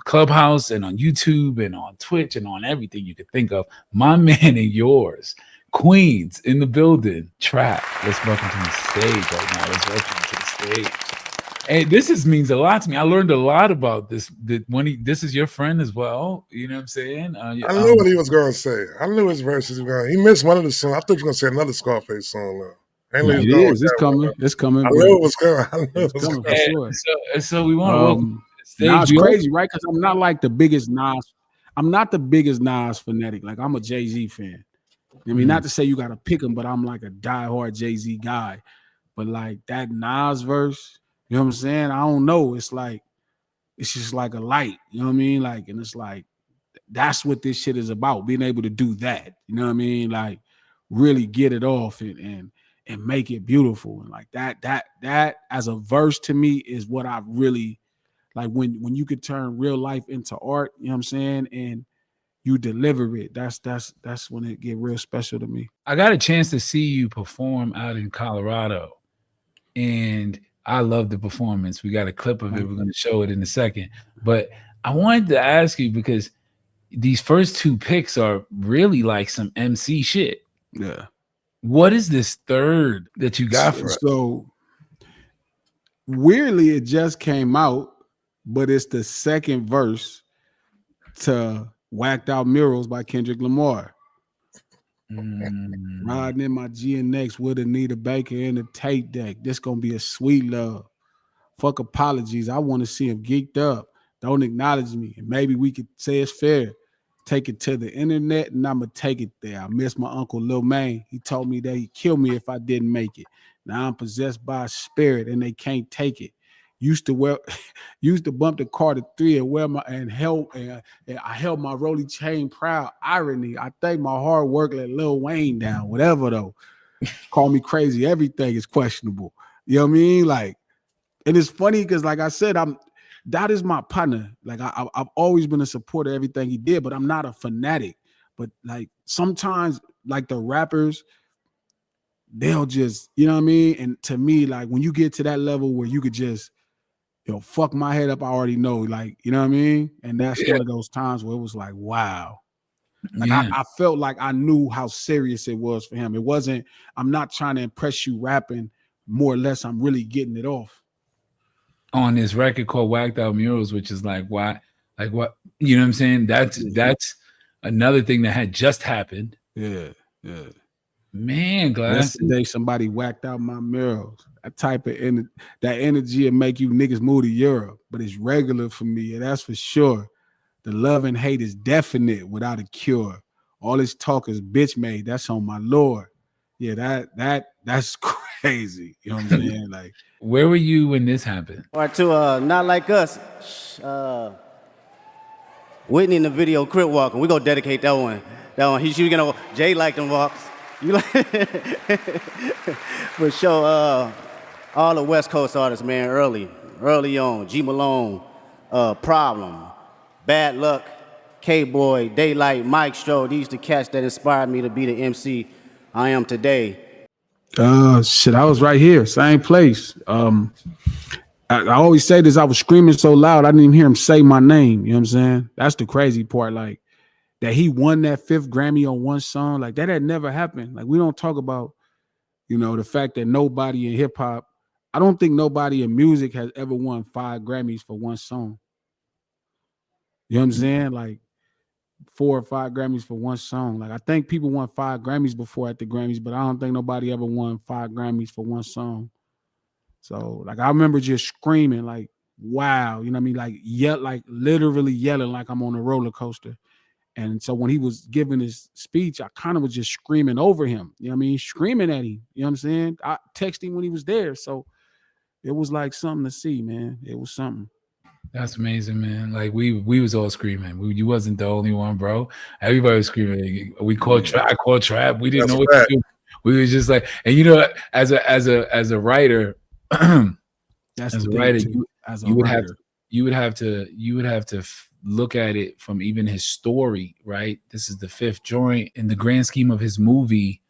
Clubhouse and on YouTube and on Twitch and on everything you could think of. My man and yours, Queens in the building. Trap. Let's welcome to the stage right now. Let's welcome to the stage. Hey, this means a lot to me. I learned a lot about this. This is your friend as well. You know what I'm saying? I knew what he was going to say. I knew his verses were going. He missed one of the songs. I thought you were going to say another Scarface song. It is. It's coming. It's coming. I knew it was coming. I knew it was coming coming. for sure. So we want to welcome. Nah, it's crazy, right? Because I'm not like the biggest Nas. I'm not the biggest Nas fanatic. Like I'm a Jay-Z fan. I mean, not to say you got to pick him, but I'm like a diehard Jay-Z guy. But like that Nas verse. You know what I'm saying? I don't know. It's like, it's just like a light. You know what I mean? Like, and it's like, that's what this shit is about. Being able to do that. You know what I mean? Like, really get it off and make it beautiful. And like that as a verse to me is what I really like when you could turn real life into art. You know what I'm saying? And you deliver it. That's when it get real special to me. I got a chance to see you perform out in Colorado, and I love the performance. We got a clip of it. We're going to show it in a second. But I wanted to ask you because these first two picks are really like some MC shit. Yeah. What is this third that you got for us? So weirdly, it just came out, but it's the second verse to Whacked Out Murals by Kendrick Lamar. Riding in my GNX with Anita Baker in the tape deck. This gonna be a sweet love. Fuck apologies. I want to see him geeked up. Don't acknowledge me. And maybe we could say it's fair. Take it to the internet and I'ma take it there. I miss my uncle Lil Maine. He told me that he'd kill me if I didn't make it. Now I'm possessed by a spirit and they can't take it. Used to bump the Carter 3 and wear my and I held my Rolly chain proud. Irony. I think my hard work let Lil Wayne down. Whatever though. Call me crazy. Everything is questionable. You know what I mean? Like, and it's funny because like I said, that is my partner. Like I've always been a supporter of everything he did, but I'm not a fanatic. But like sometimes like the rappers, they'll just, you know what I mean? And to me, like when you get to that level where you could just fuck my head up, I already know, like, you know what I mean? And that's one of those times where it was like, wow. Like I felt like I knew how serious it was for him. It wasn't, I'm not trying to impress you rapping, more or less, I'm really getting it off. On this record called Whacked Out Murals, which is like, why, like what, you know what I'm saying? That's another thing that had just happened. Yeah. Man, Glass. Yesterday somebody whacked out my murals. That type of that energy will make you niggas move to Europe, but it's regular for me, and that's for sure. The love and hate is definite without a cure. All this talk is bitch made. That's on my lord. Yeah, that's crazy. You know what I'm saying? Like, where were you when this happened? Part two, Not Like Us. Whitney in the video, Crip Walking. We're gonna dedicate that one. She's gonna Jay liked them walks. You like for sure. All the West Coast artists, man, early on. G Malone, Problem, Bad Luck, K-Boy, Daylight, Mike Stroh. These the cats that inspired me to be the MC I am today. Shit, I was right here, same place. I always say this, I was screaming so loud, I didn't even hear him say my name. You know what I'm saying? That's the crazy part, like, that he won that 5th Grammy on one song. Like, that had never happened. Like, we don't talk about, the fact that nobody in hip-hop, I don't think nobody in music has ever won 5 Grammys for one song. You know what I'm saying? Like, 4 or 5 Grammys for one song. Like, I think people won 5 Grammys before at the Grammys, but I don't think nobody ever won 5 Grammys for one song. So, like, I remember just screaming, like, wow. You know what I mean? Like, like literally yelling like I'm on a roller coaster. And so when he was giving his speech, I kind of was just screaming over him. You know what I mean? Screaming at him. You know what I'm saying? I texted him when he was there. So it was like something to see, man. It was something. That's amazing, man. Like we was all screaming. You wasn't the only one, bro. Everybody was screaming. We called trap. I called trap. We didn't know what to do. We was just like, and you know, as a writer, That's as the a thing writer, too. As a you would have writer, you would have to look at it from even his story, right? This is the fifth joint in the grand scheme of his movie.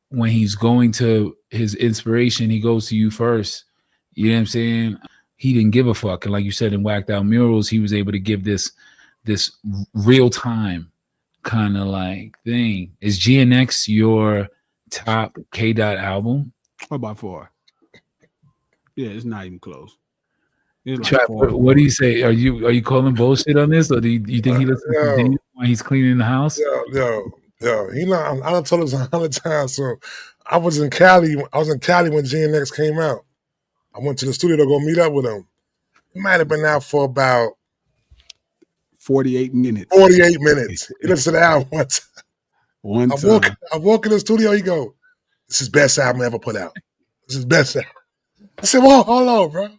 When he's going to his inspiration, he goes to you first. You know what I'm saying? He didn't give a fuck, and like you said in Whacked Out Murals, he was able to give this real time kind of like thing. Is GNX your top K Dot album? what about far? Yeah, it's not even close. It's like Trap, far. what do you say? Are you calling bullshit on this, or do you think he listens to Yo, Daniel when he's cleaning the house? yo. He know I done told this 100 times. So I was in Cali. I was in Cali when GNX came out. I went to the studio to go meet up with him. He might have been out for about 48 minutes. 48 minutes. He listened to the album once. One I time. walk in the studio. He go, "This is best album ever put out. This is best album." I said, "Well, hold on, bro."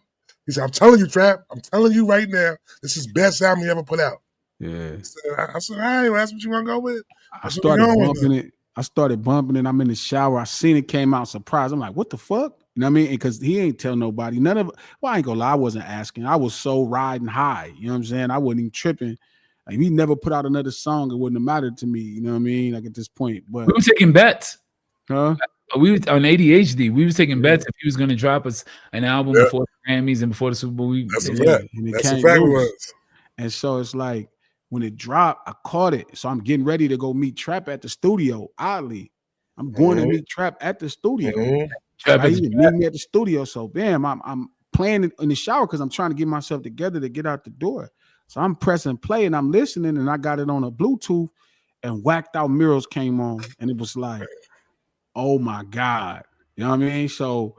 He said, "I'm telling you, Trap. I'm telling you right now. This is best album you ever put out." Yeah. I said, "All right, well, that's what you want to go with." I started bumping it. I'm in the shower. I seen it came out surprised. I'm like, what the fuck? You know what I mean? Because he ain't tell nobody. Well, I ain't gonna lie, I wasn't asking. I was so riding high. You know what I'm saying? I wasn't even tripping. Like, if he never put out another song, it wouldn't have mattered to me. You know what I mean? Like at this point. But We were taking bets. huh? We were on ADHD. We was taking bets if he was going to drop us an album before the Grammys and before the Super Bowl. That's a fact. And it That's a came fact. loose. And so it's like when it dropped, I caught it. So I'm getting ready to go meet Trap at the studio. Oddly, I'm going to meet Trap at the studio. Trap Right? is He meet me at the studio. So bam, I'm playing it in the shower because I'm trying to get myself together to get out the door. So I'm pressing play and I'm listening, and I got it on a Bluetooth, and Whacked Out Murals came on, and it was like, oh my God. You know what I mean? So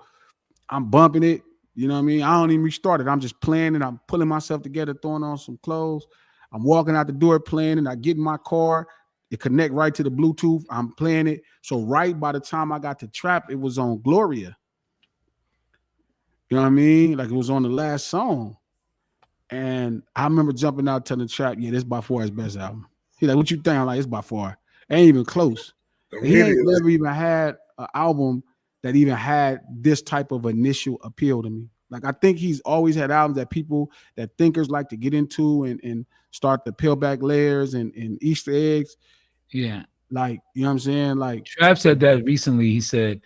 I'm bumping it. You know what I mean? I don't even restart it. I'm just playing it. I'm pulling myself together, throwing on some clothes. I'm walking out the door playing, and I get in my car. It connect right to the Bluetooth. I'm playing it. So right by the time I got to Trap, it was on Gloria. You know what I mean? Like it was on the last song. And I remember jumping out telling Trap, yeah, this by far his best album. He's like, what you think? I'm like, it's by far. Ain't even close. He ain't never even had an album that even had this type of initial appeal to me. Like I think he's always had albums that people, that thinkers like to get into and start to peel back layers and Easter eggs. Yeah. Like, you know what I'm saying? Like Trap said that recently. He said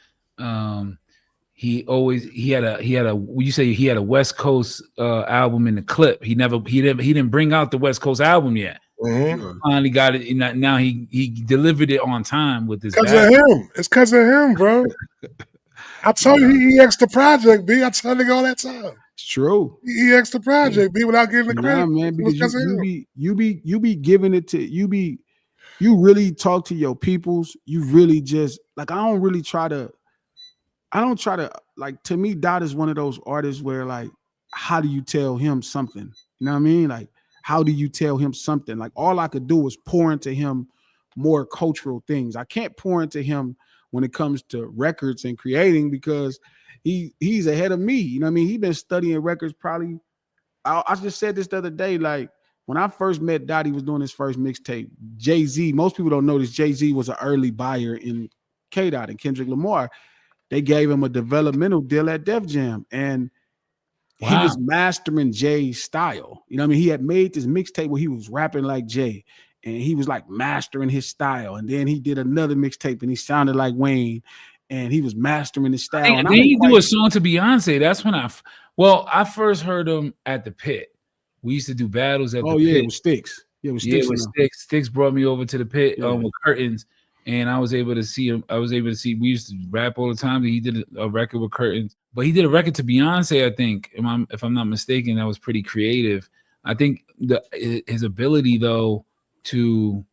he had a you say he had a West Coast album in the clip. He didn't bring out the West Coast album yet. Finally got it. Now he delivered it on time with his. Because of him. It's because of him, bro. I told you he EX the project, B. I tell nigga all that time. It's true. He EX the project, B, without giving the credit. Man, because you be giving it to you really talk to your peoples. You really just like I don't try to like, to me, Dot is one of those artists where like, how do you tell him something? You know what I mean? Like, how do you tell him something? Like all I could do is pour into him more cultural things. I can't pour into him when it comes to records and creating because he's ahead of me. You know what I mean? He's been studying records probably. I just said this the other day, like when I first met Dot, he was doing his first mixtape. Jay-Z, most people don't know this. Jay-Z was an early buyer in K-Dot and Kendrick Lamar. They gave him a developmental deal at Def Jam, and he was mastering Jay's style. You know what I mean? He had made this mixtape where he was rapping like Jay, and he was like mastering his style. And then he did another mixtape, and he sounded like Wayne, and he was mastering his style. And then he do a song to Beyonce. That's when I first heard him at the Pit. We used to do battles at the Pit. It was Sticks. It was Sticks. Sticks brought me over to the Pit with Curtains. And I was able to see him. We used to rap all the time. He did a record with Curtains, but he did a record to Beyonce, I think. If I'm not mistaken, that was pretty creative. I think his ability though to,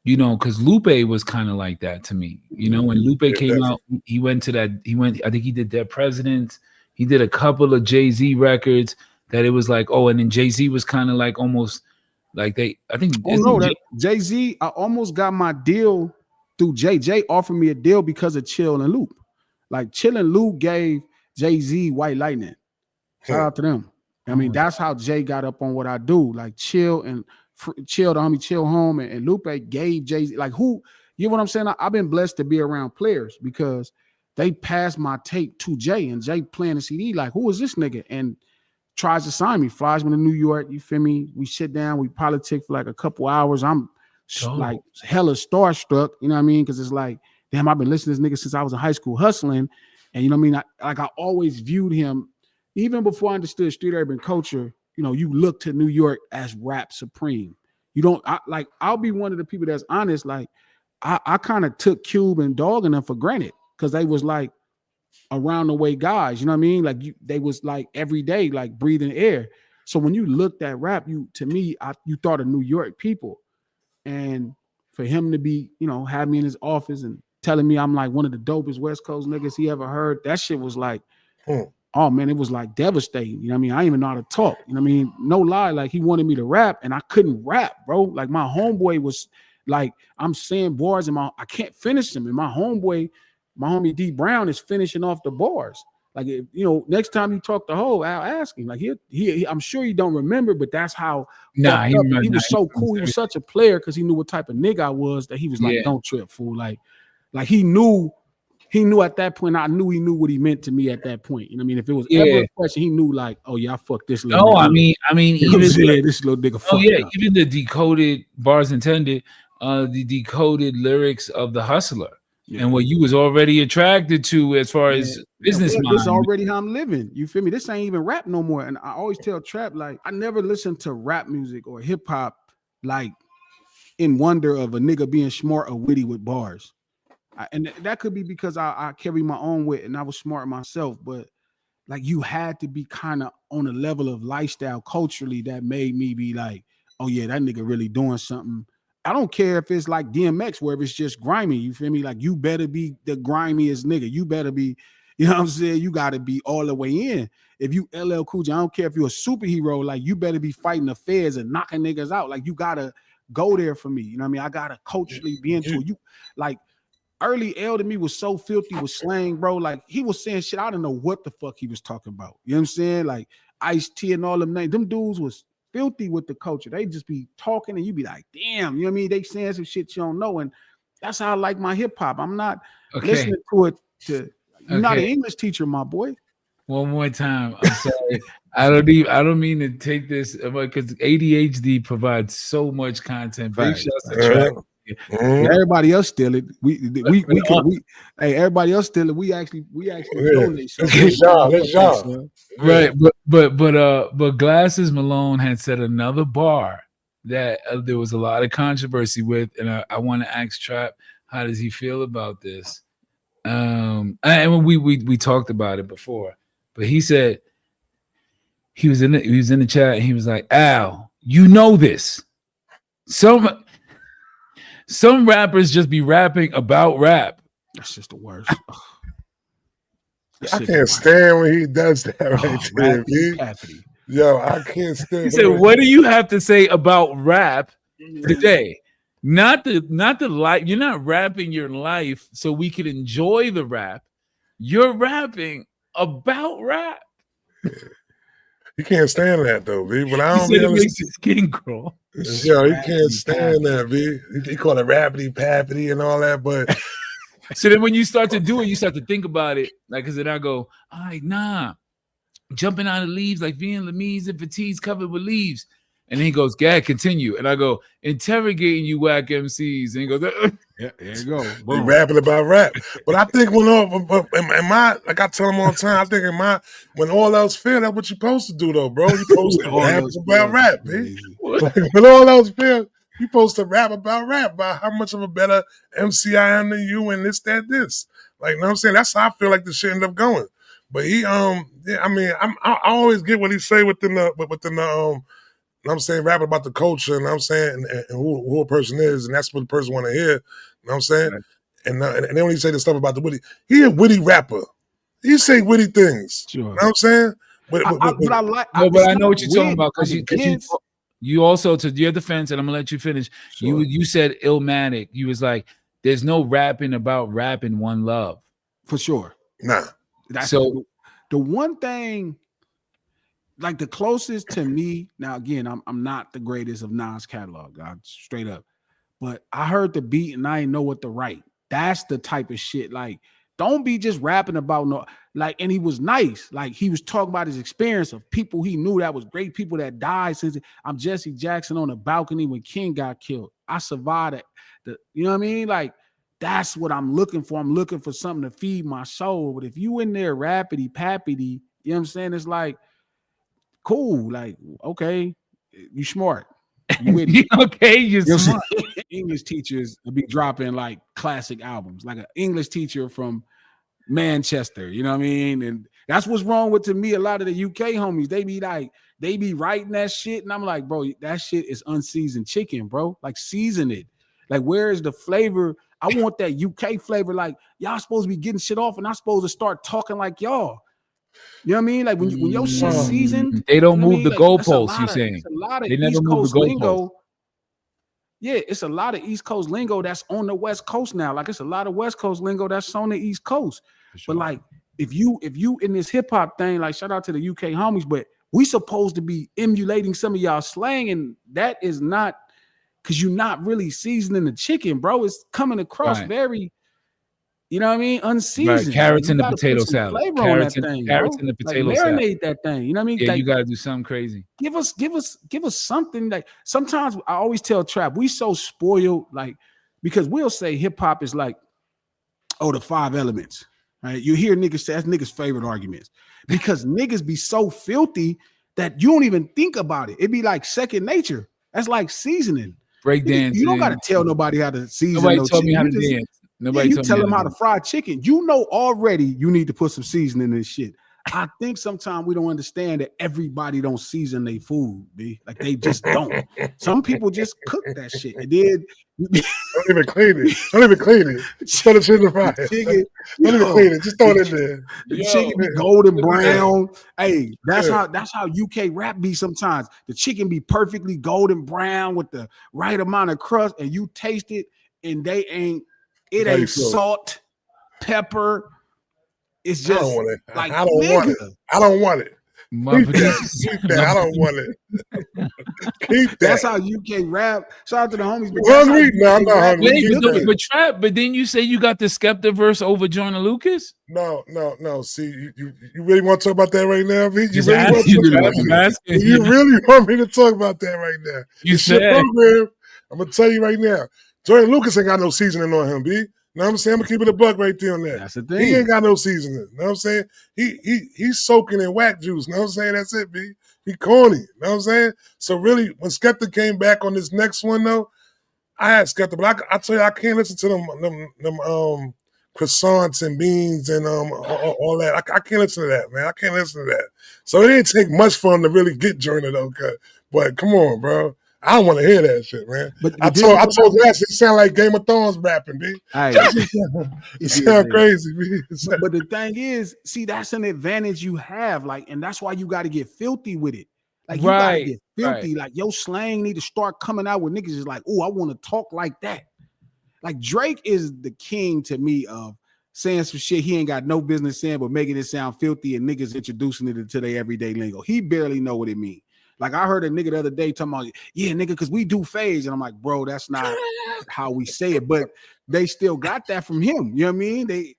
because Lupe was kind of like that to me. When Lupe came out, I think he did Dead Presidents. He did a couple of Jay-Z records that it was like, and then Jay-Z was kind of like almost like Jay-Z, I almost got my deal through Jay. Jay offered me a deal because of Chill and Loop. Like Chill and Loop gave Jay-Z White Lightning. Shout out to them. I mean, that's how Jay got up on what I do. Like Chill, the homie Chill Home, and Lupe gave Jay-Z. Like who you know what I'm saying? I've been blessed to be around players because they passed my tape to Jay, and Jay playing the CD like, who is this nigga? And tries to sign me, flies me to New York. You feel me? We sit down, we politic for like a couple hours. I'm like hella starstruck, you know what I mean? Because it's like, damn, I've been listening to this nigga since I was in high school hustling. And you know what I mean? I always viewed him, even before I understood street urban culture, you know, you look to New York as rap supreme. You don't, I'll be one of the people that's honest. Like, I kind of took Cube and Dog and them for granted because they was like around the way guys, you know what I mean? Like they was like every day, like breathing air. So when you looked at rap, you thought of New York people. And for him to be, you know, have me in his office and telling me I'm like one of the dopest West Coast niggas he ever heard, that shit was like, oh man, it was like devastating. You know what I mean? I didn't even know how to talk. You know what I mean? No lie, like he wanted me to rap and I couldn't rap, bro. Like my homeboy was like, I'm saying bars and I can't finish them. And my homie D Brown is finishing off the bars. Like, you know, next time you talk to Ho, I'll ask him. Like he I'm sure you don't remember, but that's how he was so cool. He was such a player because he knew what type of nigga I was that he was like, don't trip, fool. Like he knew at that point. I knew he knew what he meant to me at that point. You know what I mean? If it was ever a question, he knew like, oh yeah, I fucked this little nigga. I mean, even this little nigga fucked up. Even the decoded bars intended, the decoded lyrics of the Hustler. And what you was already attracted to as far as business mind. This is already how I'm living. You feel me? This ain't even rap no more. And I always tell Trap, like, I never listened to rap music or hip hop like in wonder of a nigga being smart or witty with bars. And that could be because I carry my own wit and I was smart myself. But like you had to be kind of on a level of lifestyle culturally that made me be like, oh yeah, that nigga really doing something. I don't care if it's like DMX, where it's just grimy. You feel me? Like you better be the grimiest nigga. You better be, you know what I'm saying? You got to be all the way in. If you LL Cool J, I don't care if you're a superhero. Like you better be fighting the feds and knocking niggas out. Like you got to go there for me. You know what I mean? I got to culturally be into it. You like early L to me was so filthy with slang, bro. Like he was saying shit. I don't know what the fuck he was talking about. You know what I'm saying? Like Ice-T and all them names. Them dudes was filthy with the culture. They just be talking and you be like, damn, you know what I mean? They saying some shit you don't know. And that's how I like my hip hop. I'm not listening to it you're not an English teacher, my boy. One more time. I'm sorry. I don't mean to take this because ADHD provides so much content. Big shouts to Trap. Everybody else steal it. Hey, everybody else steal it. We actually donate. Right, but Glasses Malone had set another bar that there was a lot of controversy with, and I want to ask Trap, how does he feel about this? And we talked about it before, but he said he was in the chat and he was like, Al, you know this. Some rappers just be rapping about rap. That's just the worst. I can't stand when he does that right there. Yo, I can't stand. He said, "What do you have to say about rap today? Not the life. You're not rapping your life so we can enjoy the rap. You're rapping about rap." He can't stand that though, B. But I don't. He said it makes his skin crawl. Yo, he can't stand that, B. He call it rappity pappity and all that, but. So then when you start to do it, you start to think about it. Like, because then I go, all right, nah. Jumping out of leaves like Vietnamese and fatigues covered with leaves. And then he goes, Gad, continue. And I go, interrogating you whack MCs. And he goes, yeah, there you go. He rapping about rap. But I think like I tell him all the time, I think when all else fails, that's what you're supposed to do though, bro. You're supposed to rap about rap, man. Like, when all else fails, you're supposed to rap about how much of a better MC I am than you and this. Like, you know what I'm saying? That's how I feel like this shit ended up going. But he, I mean, I always get what he say within the, you know what I'm saying, rapping about the culture, and you know what I'm saying, and who a person is, and that's what the person want to hear. You know what I'm saying? Right. And then when he say the stuff about the witty, he a witty rapper. He say witty things. Sure. You know what I'm saying? But I know what you're talking about because you also, to your defense, and I'm gonna let you finish. Sure. You said Illmatic. You was like, there's no rapping about rapping One Love. For sure. Nah. That's so the one thing, like the closest to me. Now again, I'm not the greatest of Nas catalog, God, straight up. but I heard the beat and I didn't know what to write. That's the type of shit. Like, don't be just rapping about no, like, and he was nice. Like, he was talking about his experience of people he knew that was great, people that died since I'm Jesse Jackson on the balcony when King got killed. I survived it. You know what I mean? Like, that's what I'm looking for. I'm looking for something to feed my soul. But if you in there rappity pappity, you know what I'm saying? It's like, cool. Like, okay, you smart. You with it. Okay, you're smart. English teachers will be dropping like classic albums, like an English teacher from Manchester, you know what I mean? And that's what's wrong with, to me, a lot of the UK homies. They be writing that shit, and I'm like, bro, that shit is unseasoned chicken, bro. Like, season it. Like, where is the flavor? I want that UK flavor. Like, y'all supposed to be getting shit off, and I'm supposed to start talking like y'all. You know what I mean? Like, when your shit seasoned, they don't move the like, goalposts. You saying it's a lot of they never East move Coast the goalposts. lingo. Yeah, it's a lot of East Coast lingo that's on the West Coast now. Like, it's a lot of West Coast lingo that's on the East Coast. Sure. But like, if you in this hip hop thing, like, shout out to the UK homies, but we supposed to be emulating some of y'all slang, and that is not, because you're not really seasoning the chicken, bro. It's coming across very, you know what I mean, unseasoned. Right. Carrots in the gotta potato put some salad. flavor Carrots on that thing, carrots bro. in the Like, potato marinate salad. that thing. You know what I mean? Yeah, like, you gotta do something crazy. Give us something. Like, sometimes I always tell Trap, we so spoiled, like, because we'll say hip hop is like, oh, the 5 elements. Right? You hear niggas say that's niggas' favorite arguments, because niggas be so filthy that you don't even think about it. It'd be like second nature. That's like seasoning. Breakdancing. You don't gotta tell nobody how to season. Nobody no told me chicken. how to dance. Nobody you told tell me them how to fry chicken. You know already you need to put some seasoning in this shit. I think sometimes we don't understand that everybody don't season their food, B. Like, they just don't. Some people just cook that shit. And then don't even clean it. Don't even clean it. Just throw the shit in the fryer. Don't even clean it. Just throw it in there. The chicken be golden brown. Hey, that's how UK rap be sometimes. The chicken be perfectly golden brown with the right amount of crust, and you taste it, and it ain't salt, pepper. It's just I don't want it. Like, I don't want it. I don't want it. Keep that. I don't want it. Keep that. That's how UK rap. Shout out to the homies. You hungry? No, I'm not hungry. But then you say you got the Skepta verse over Joyner Lucas? No. See, you really want to talk about that right now, V? You really want me to talk about that right now? You said program. I'm gonna tell you right now. Joyner Lucas ain't got no seasoning on him, B. You know what I'm saying? I'm gonna keep it a buck right there on that. That's the thing. He ain't got no seasoning. You know what I'm saying? He's soaking in whack juice. You know what I'm saying? That's it, B. He corny. You know what I'm saying? So really, when Skepta came back on this next one, though, I had Skepta, but I tell you, I can't listen to them croissants and beans and all that. I can't listen to that, man. I can't listen to that. So it didn't take much for him to really get Joyner, though. But come on, bro. I don't want to hear that shit, man. But I told Glass it sound like Game of Thrones rapping, B. It sound crazy, B. But the thing is, see, that's an advantage you have, like, and that's why you got to get filthy with it. Like, you got to get filthy. Like, your slang need to start coming out with niggas is like, oh, I want to talk like that. Like, Drake is the king to me of saying some shit he ain't got no business saying, but making it sound filthy and niggas introducing it into their everyday lingo. He barely know what it means. Like, I heard a nigga the other day talking about, yeah, nigga, because we do phase. And I'm like, bro, that's not how we say it. But they still got that from him. You know what I mean?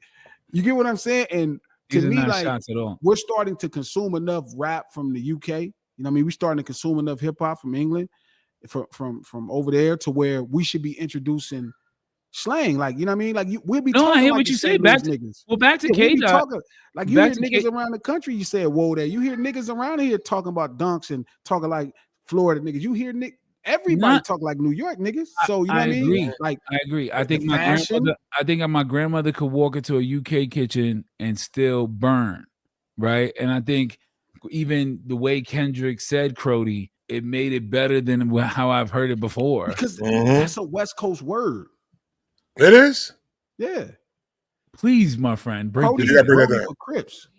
You get what I'm saying? And to me, like, we're starting to consume enough rap from the UK. You know what I mean? We're starting to consume enough hip hop from England, from over there, to where we should be introducing slang. Like, you know what I mean? Like, we'll be talking. I hear like what you say. Back to K-Dot. Like, you hear niggas around the country, you say, whoa there. You hear niggas around here talking about dunks and talking like Florida niggas. You hear everybody talk like New York niggas. So, you know what I mean? Like, I agree. I think my grandmother could walk into a UK kitchen and still burn, right? And I think even the way Kendrick said Crody, it made it better than how I've heard it before. Because that's a West Coast word. It is? Yeah. Please, my friend, break Cody this down. For Crips.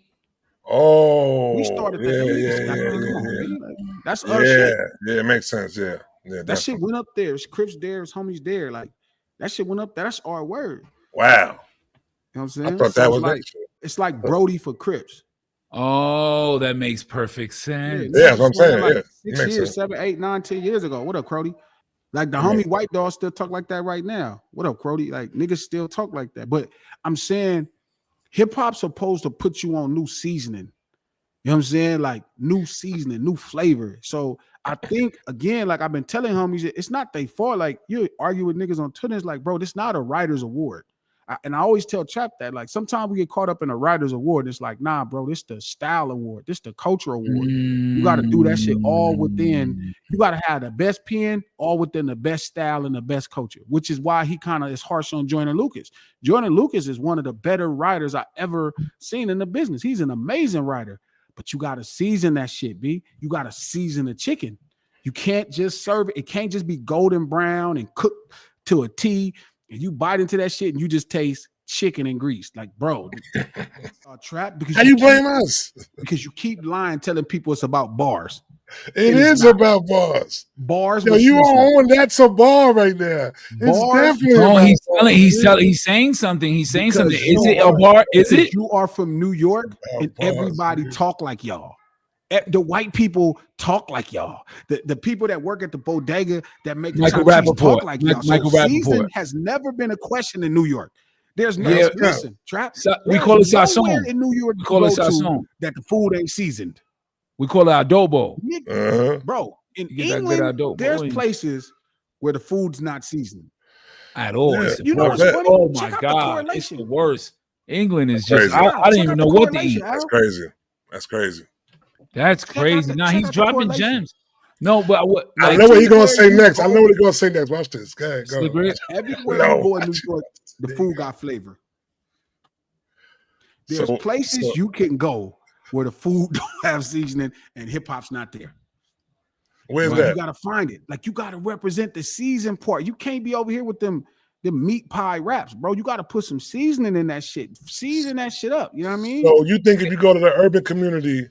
Oh, we started that. That's our shit. shit. Yeah, it makes sense. Yeah, that shit went up there. It's Crips there. It's homies there. Like, that shit went up there. That's our word. Wow. You know what I'm saying? I thought that was like, it's like Brody for Crips. Oh, that makes perfect sense. Yeah, that's what I'm saying. Like yeah, 6 years, 7, 8, 9, 10 years ago. What up, Crody? Like the homie White Dog still talk like that right now. What up, Crody? Like niggas still talk like that. But I'm saying hip hop's supposed to put you on new seasoning. You know what I'm saying? Like new seasoning, new flavor. So I think again, like I've been telling homies, it's not they fault. Like you argue with niggas on Twitter, it's like, bro, this not a writer's award. And I always tell Trap that, like, sometimes we get caught up in a writer's award. It's like, nah, bro, this the style award. This the culture award. You got to do that shit all within. You got to have the best pen all within the best style and the best culture, which is why he kind of is harsh on Jordan Lucas. Jordan Lucas is one of the better writers I ever seen in the business. He's an amazing writer, but you got to season that shit, B. You got to season the chicken. You can't just serve it. It can't just be golden brown and cooked to a T. And you bite into that shit and you just taste chicken and grease. Like, bro, Trap. Because how you blame us? Because you keep lying, telling people it's about bars. It is about bars. Bars. Yo, you are on that's a bar right there. It's definitely. No, he's saying something. He's saying Because something. Is it a bar? Is it? You are from New York, and everybody talk like y'all. The white people talk like y'all. The people that work at the bodega that make the talk like y'all. So season has never been a question in New York. There's no listen, Trap. We call it sazon in New York. We call it sazon. That the food ain't seasoned. We call it adobo. Bro, in England, there's places where the food's not seasoned at all. Yeah. You know what's funny? Oh my God, it's the worst. England is just. I didn't even know what to eat. That's crazy. That's crazy. That's crazy. Now he's dropping gems. No, but what? Like, I know what he's gonna say next. I know what he's gonna say next. Watch this. Go ahead, go. Everywhere you go in New York, the food got flavor. There's places you can go where the food don't have seasoning and hip hop's not there. Where's that? You gotta find it. Like you gotta represent the season part. You can't be over here with them meat pie wraps, bro. You gotta put some seasoning in that shit. Season that shit up. You know what I mean? So you think if you go to the urban community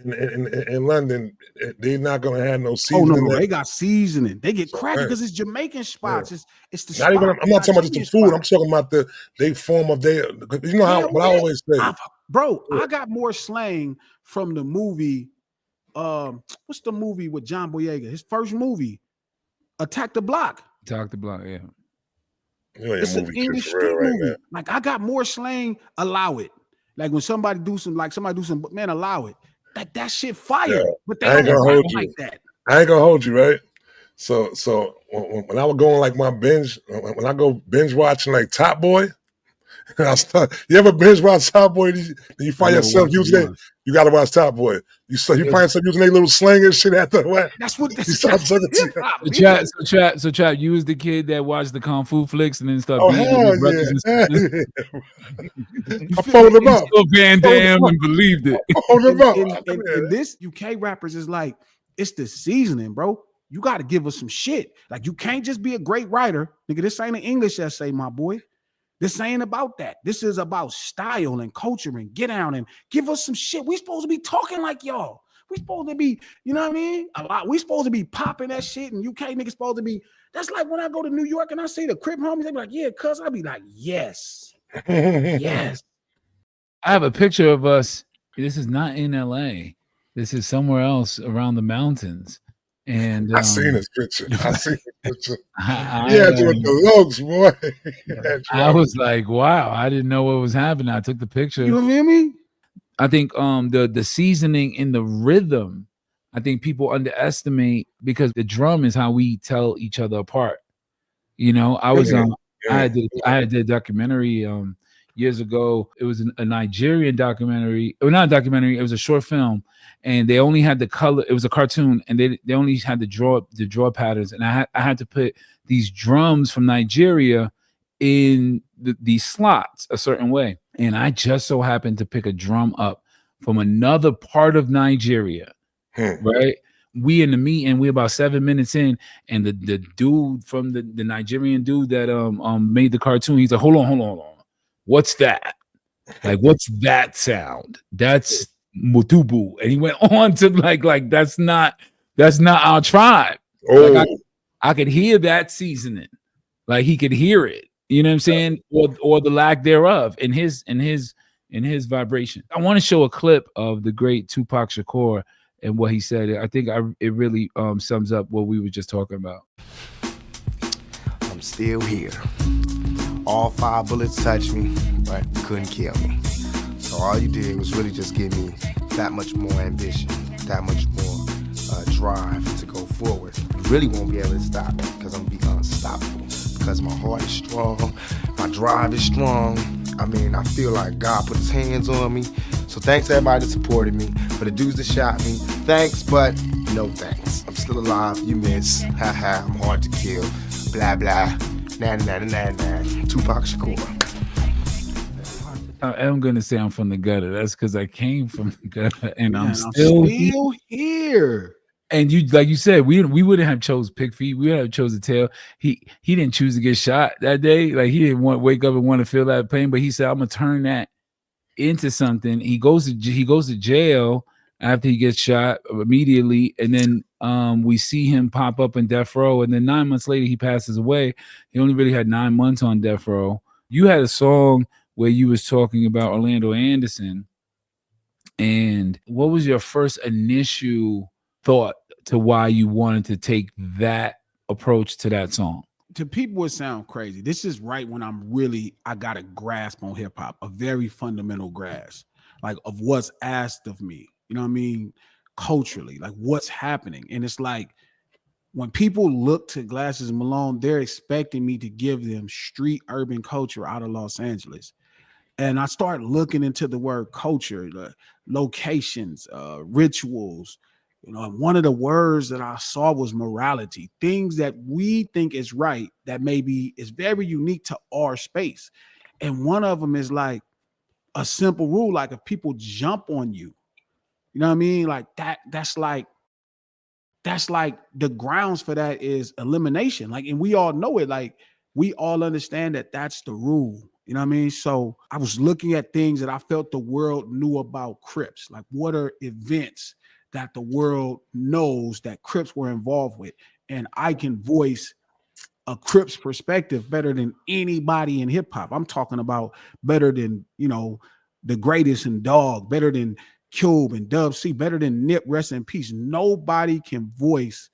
in London, they're not gonna have no seasoning? Oh no, they got seasoning. They get cracked because it's Jamaican spots. Yeah. It's the not spot. even. I'm not talking about just the food. I'm talking about they form of their. You know how what I always say, I got more slang from the movie. What's the movie with John Boyega? His first movie, Attack the Block. Attack the Block, yeah. It's an English street movie. Right, like I got more slang. Allow it. Like when somebody do some, man, allow it. Like that shit fire. Yeah. But they don't like that. I ain't gonna hold you, right? So when I was going like my binge, when I go binge watching like Top Boy, you ever binge watch Top Boy? You find yourself using it. You gotta watch Top Boy. You find yourself using a little slang and shit after that. That's what this is. So Trap, you was the kid that watched the Kung Fu flicks and then started beating brothers and sisters. I followed him up. Van Damme and believed it. I followed him up. And this UK rappers is like, it's the seasoning, bro. You got to give us some shit. Like you can't just be a great writer. Nigga, this ain't an English essay, my boy. This ain't about that. This is about style and culture and get down and give us some shit. We supposed to be talking like y'all. We supposed to be, you know what I mean? A lot. We supposed to be popping that shit, and UK niggas supposed to be. That's like when I go to New York and I see the Crip homies, they be like, yeah, cuz. I be like, yes. Yes. I have a picture of us. This is not in LA. This is somewhere else around the mountains. And I seen this picture. Yeah, with the looks, boy. I was like, wow, I didn't know what was happening. I took the picture. You hear me? I think the seasoning in the rhythm, I think people underestimate because the drum is how we tell each other apart. You know, I was I did a documentary years ago. It was a Nigerian documentary, or not a documentary, it was a short film, and they only had the color, it was a cartoon, and they only had the draw patterns, and I had to put these drums from Nigeria in these slots a certain way. And I just so happened to pick a drum up from another part of Nigeria, right? We in the meeting, we about 7 minutes in, and the dude from the Nigerian dude that made the cartoon, he's like, hold on. What's that? Like, what's that sound? That's Mutubu. And he went on to like that's not our tribe. Oh. Like I could hear that seasoning. Like he could hear it. You know what I'm saying? Or the lack thereof in his vibration. I want to show a clip of the great Tupac Shakur and what he said. I think it really sums up what we were just talking about. I'm still here. All 5 bullets touched me, but couldn't kill me. So all you did was really just give me that much more ambition, that much more drive to go forward. You really won't be able to stop me because I'm gonna be unstoppable. Because my heart is strong, my drive is strong. I mean, I feel like God put his hands on me. So thanks to everybody that supported me. For the dudes that shot me, thanks, but no thanks. I'm still alive, you miss. Haha, I'm hard to kill. Blah, blah. Nah, nah, nah, nah. Tupac Shakur. I'm gonna say I'm from the gutter. That's because I came from the gutter, and I'm still here. And you, like you said, we wouldn't have chose Pick Feet. We would have chose the tail. He didn't choose to get shot that day. Like he didn't wake up and want to feel that pain. But he said, "I'm gonna turn that into something." He goes to jail after he gets shot immediately, and then we see him pop up in death row. And then 9 months later, he passes away. He only really had 9 months on death row. You had a song where you was talking about Orlando Anderson, and what was your first initial thought to why you wanted to take that approach to that song? To people, it sound crazy. This is right when I got a grasp on hip hop, a very fundamental grasp, like of what's asked of me. You know what I mean? Culturally, like what's happening. And it's like when people look to Glasses Malone, they're expecting me to give them street urban culture out of Los Angeles. And I start looking into the word culture, the locations, rituals. You know, and one of the words that I saw was morality, things that we think is right that maybe is very unique to our space. And one of them is like a simple rule, like if people jump on you, you know what I mean? Like that's like the grounds for that is elimination. Like, and we all know it. Like, we all understand that that's the rule. You know what I mean? So I was looking at things that I felt the world knew about Crips. Like, what are events that the world knows that Crips were involved with? And I can voice a Crips perspective better than anybody in hip hop. I'm talking about better than, you know, the Greatest and Dog, better than Cube and Dub C, better than Nip, rest in peace. Nobody can voice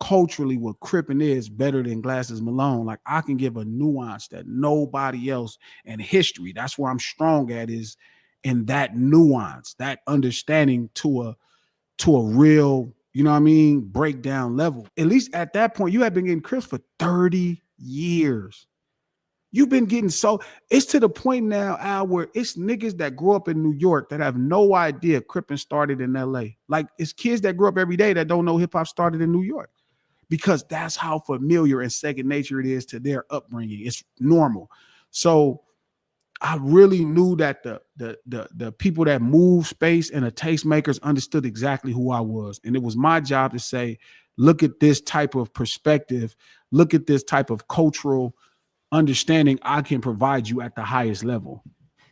culturally what Crippin' is better than Glasses Malone. Like, I can give a nuance that nobody else in history. That's where I'm strong at, is in that nuance, that understanding to a real, you know what I mean, breakdown level. At least at that point, you had been getting Crips for 30 years. You've been getting it's to the point now, Al, where it's niggas that grew up in New York that have no idea Crippin' started in LA. Like, it's kids that grew up every day that don't know hip hop started in New York, because that's how familiar and second nature it is to their upbringing. It's normal. So I really knew that the people that move space and the tastemakers understood exactly who I was. And it was my job to say, look at this type of perspective, look at this type of cultural understanding I can provide you at the highest level.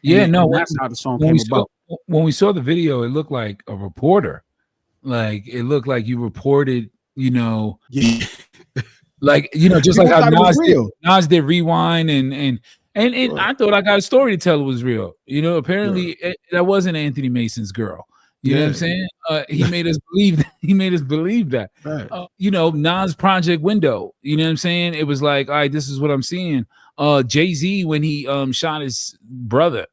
Yeah, and that's how the song came about. When we saw the video, it looked like a reporter. Like, it looked like you reported, you know, like, you know, just like how Nas did Rewind and I thought I got a story to tell. It was real. You know, apparently that wasn't Anthony Mason's girl. You know what I'm saying? He made us believe that. He made us believe that. Right. You know, Nas Project Window. You know what I'm saying? It was like, all right, this is what I'm seeing. Jay-Z, when he shot his brother,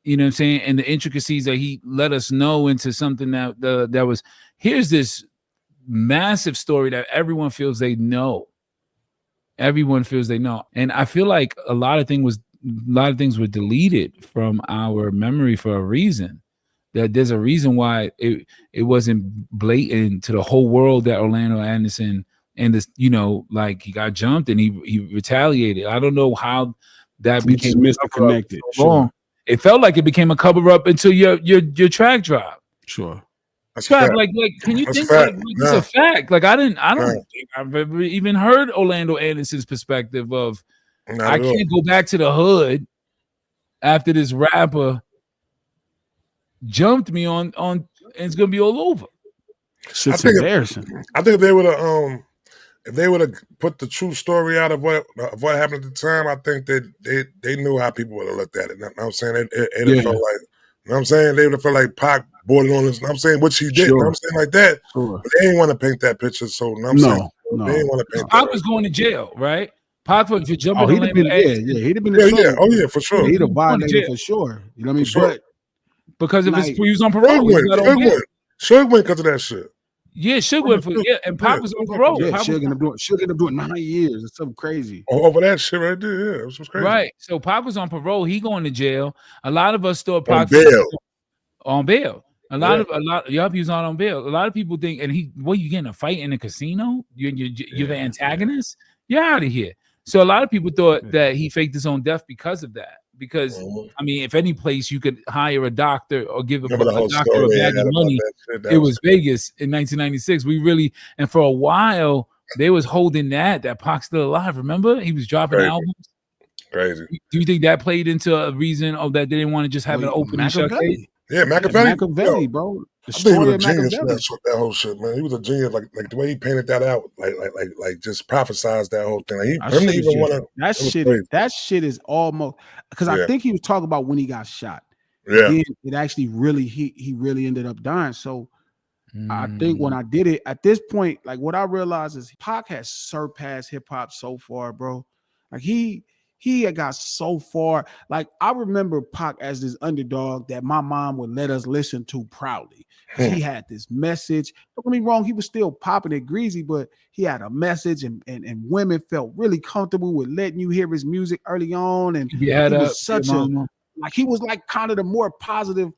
you know what I'm saying? And the intricacies that he let us know into something that was, here's this massive story that everyone feels they know. Everyone feels they know. And I feel like a lot of things were deleted from our memory for a reason. That there's a reason why it wasn't blatant to the whole world that Orlando Anderson and this, you know, like, he got jumped and he retaliated. I don't know how that became disconnected. Sure. It felt like it became a cover up until your track drop. Sure. That's Track, fact. like can you That's think fact. like it's a fact? Like, I don't Right. think I've ever even heard Orlando Anderson's perspective of Not I at all. can't go back to the hood after this rapper jumped me on and it's gonna be all over. It's embarrassing. I think if they would have put the true story out of what happened at the time, I think that they knew how people would have looked at it. You know what I'm saying? It felt like You know what I'm saying? They would have felt like Pac bordered on this. You know what I'm saying? Which he did. You know what I'm saying? Like that. Sure. But they ain't want to paint that picture. So, you know what I'm saying? They ain't want to paint Pac that. was going to jail, right? Pac for jumping he'd the have been, he'd have been in trouble. Oh, yeah, for sure. He'd have violated for sure. You know what I mean? Sure. But because of like, he was on parole. Suge went because of that shit. Yeah, Suge went for and Pac was on parole. Yeah, Suge ended up doing 9 years. It's something crazy. Over that shit right there, yeah, it was crazy. Right. So Pac was on parole. He going to jail. A lot of us thought On Pac bail. On bail. A lot y'all he was on bail. A lot of people think, and you getting a fight in a casino? You're the antagonist? You're out of here. So a lot of people thought that he faked his own death because of that. Because I mean, if any place you could hire a doctor or give a doctor a bag of money, it was Vegas in 1996. And for a while they was holding that Pac's still alive. Remember, he was dropping albums. Crazy. Do you think that played into a reason of that they didn't want to just have an open and shut case? Yeah, Machiavelli, bro. I think he was a genius for that whole shit, man. He was a genius, like the way he painted that out, like just prophesized that whole thing. Like that shit is almost because I think he was talking about when he got shot. Yeah, then it actually he really ended up dying. So I think when I did it at this point, like what I realized is Pac has surpassed hip hop so far, bro. Like he had got so far. Like I remember Pac as this underdog that my mom would let us listen to proudly. He had this message. Don't get me wrong, he was still popping at Greasy, but he had a message, and women felt really comfortable with letting you hear his music early on. And he was he was like kind of the more positive,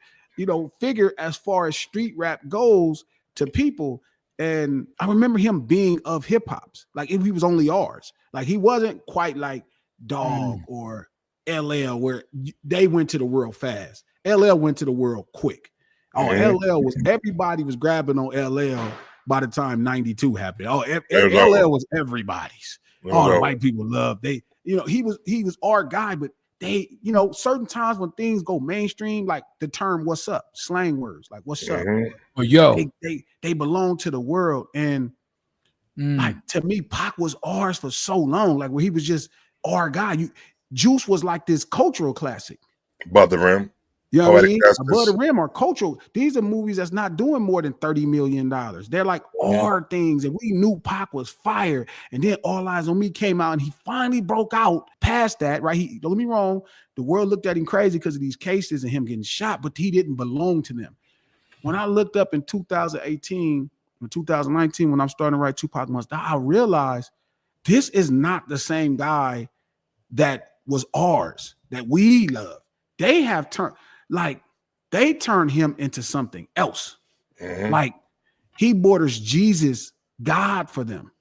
figure as far as street rap goes to people. And I remember him being of hip hop's, like if he was only ours. Like he wasn't quite like Dog or LL, where they went to the world fast. LL went to the world quick. LL was, everybody was grabbing on LL by the time 92 happened. LL was everybody's. All the white people loved. He was our guy, but they, certain times when things go mainstream, like the term "what's up," slang words like "what's up," or yo, they belong to the world. And like to me, Pac was ours for so long, like where he was just our guy. Juice was like this cultural classic. Above the Rim. You know what I mean? Above the Rim are cultural. These are movies that's not doing more than $30 million. They're like our things. And we knew Pac was fire. And then All Eyes on Me came out and he finally broke out past that, right? Don't get me wrong. The world looked at him crazy because of these cases and him getting shot, but he didn't belong to them. When I looked up in 2018 or 2019, when I'm starting to write Tupac Must Die, I realized this is not the same guy that was ours, that we love. They have turned, they turned him into something else. Like he borders Jesus, God for them.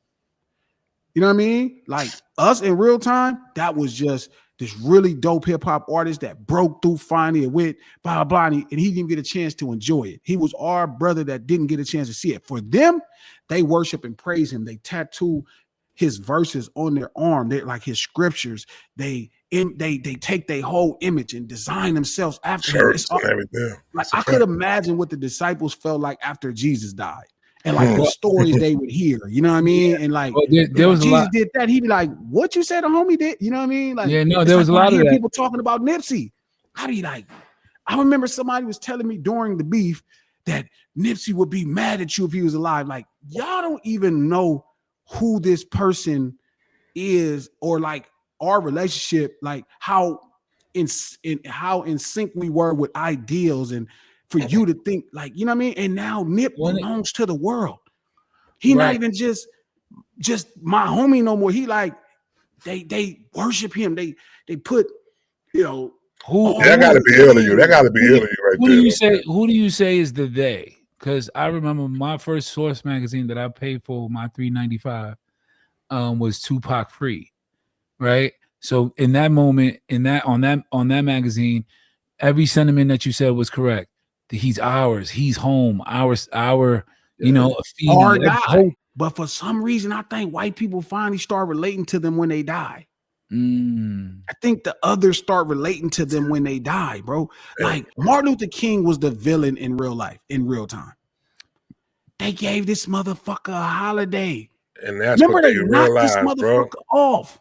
You know what I mean? Like us in real time, that was just this really dope hip hop artist that broke through finally and went blah, blah, and he didn't even get a chance to enjoy it. He was our brother that didn't get a chance to see it. For them, they worship and praise him. They tattoo his verses on their arm. They're like his scriptures. They take their whole image and design themselves after him. I could imagine what the disciples felt like after Jesus died, and like the stories they would hear. You know what I mean? And like there was Jesus did that, he'd be like, "What you said, a homie did?" You know what I mean? Like, there was a lot of that. People talking about Nipsey. I'd be like, I remember somebody was telling me during the beef that Nipsey would be mad at you if he was alive. Like, y'all don't even know who this person is, or like our relationship, like how in sync we were with ideals, and for you to think like, you know what I mean? And now Nip belongs to the world. He not even just my homie no more. He like they worship him. They put, that gotta be ill of you. That gotta be ill of you right there. Who do you say is the they? Because I remember my first Source magazine that I paid for my $3.95 was Tupac Free, right? So in that moment, on that magazine, every sentiment that you said was correct. He's ours. He's home. Our our guy. But for some reason, I think white people finally start relating to them when they die. I think the others start relating to them when they die, bro. Like Martin Luther King was the villain in real life, in real time. They gave this motherfucker a holiday. And that's what they knocked this realized, motherfucker off.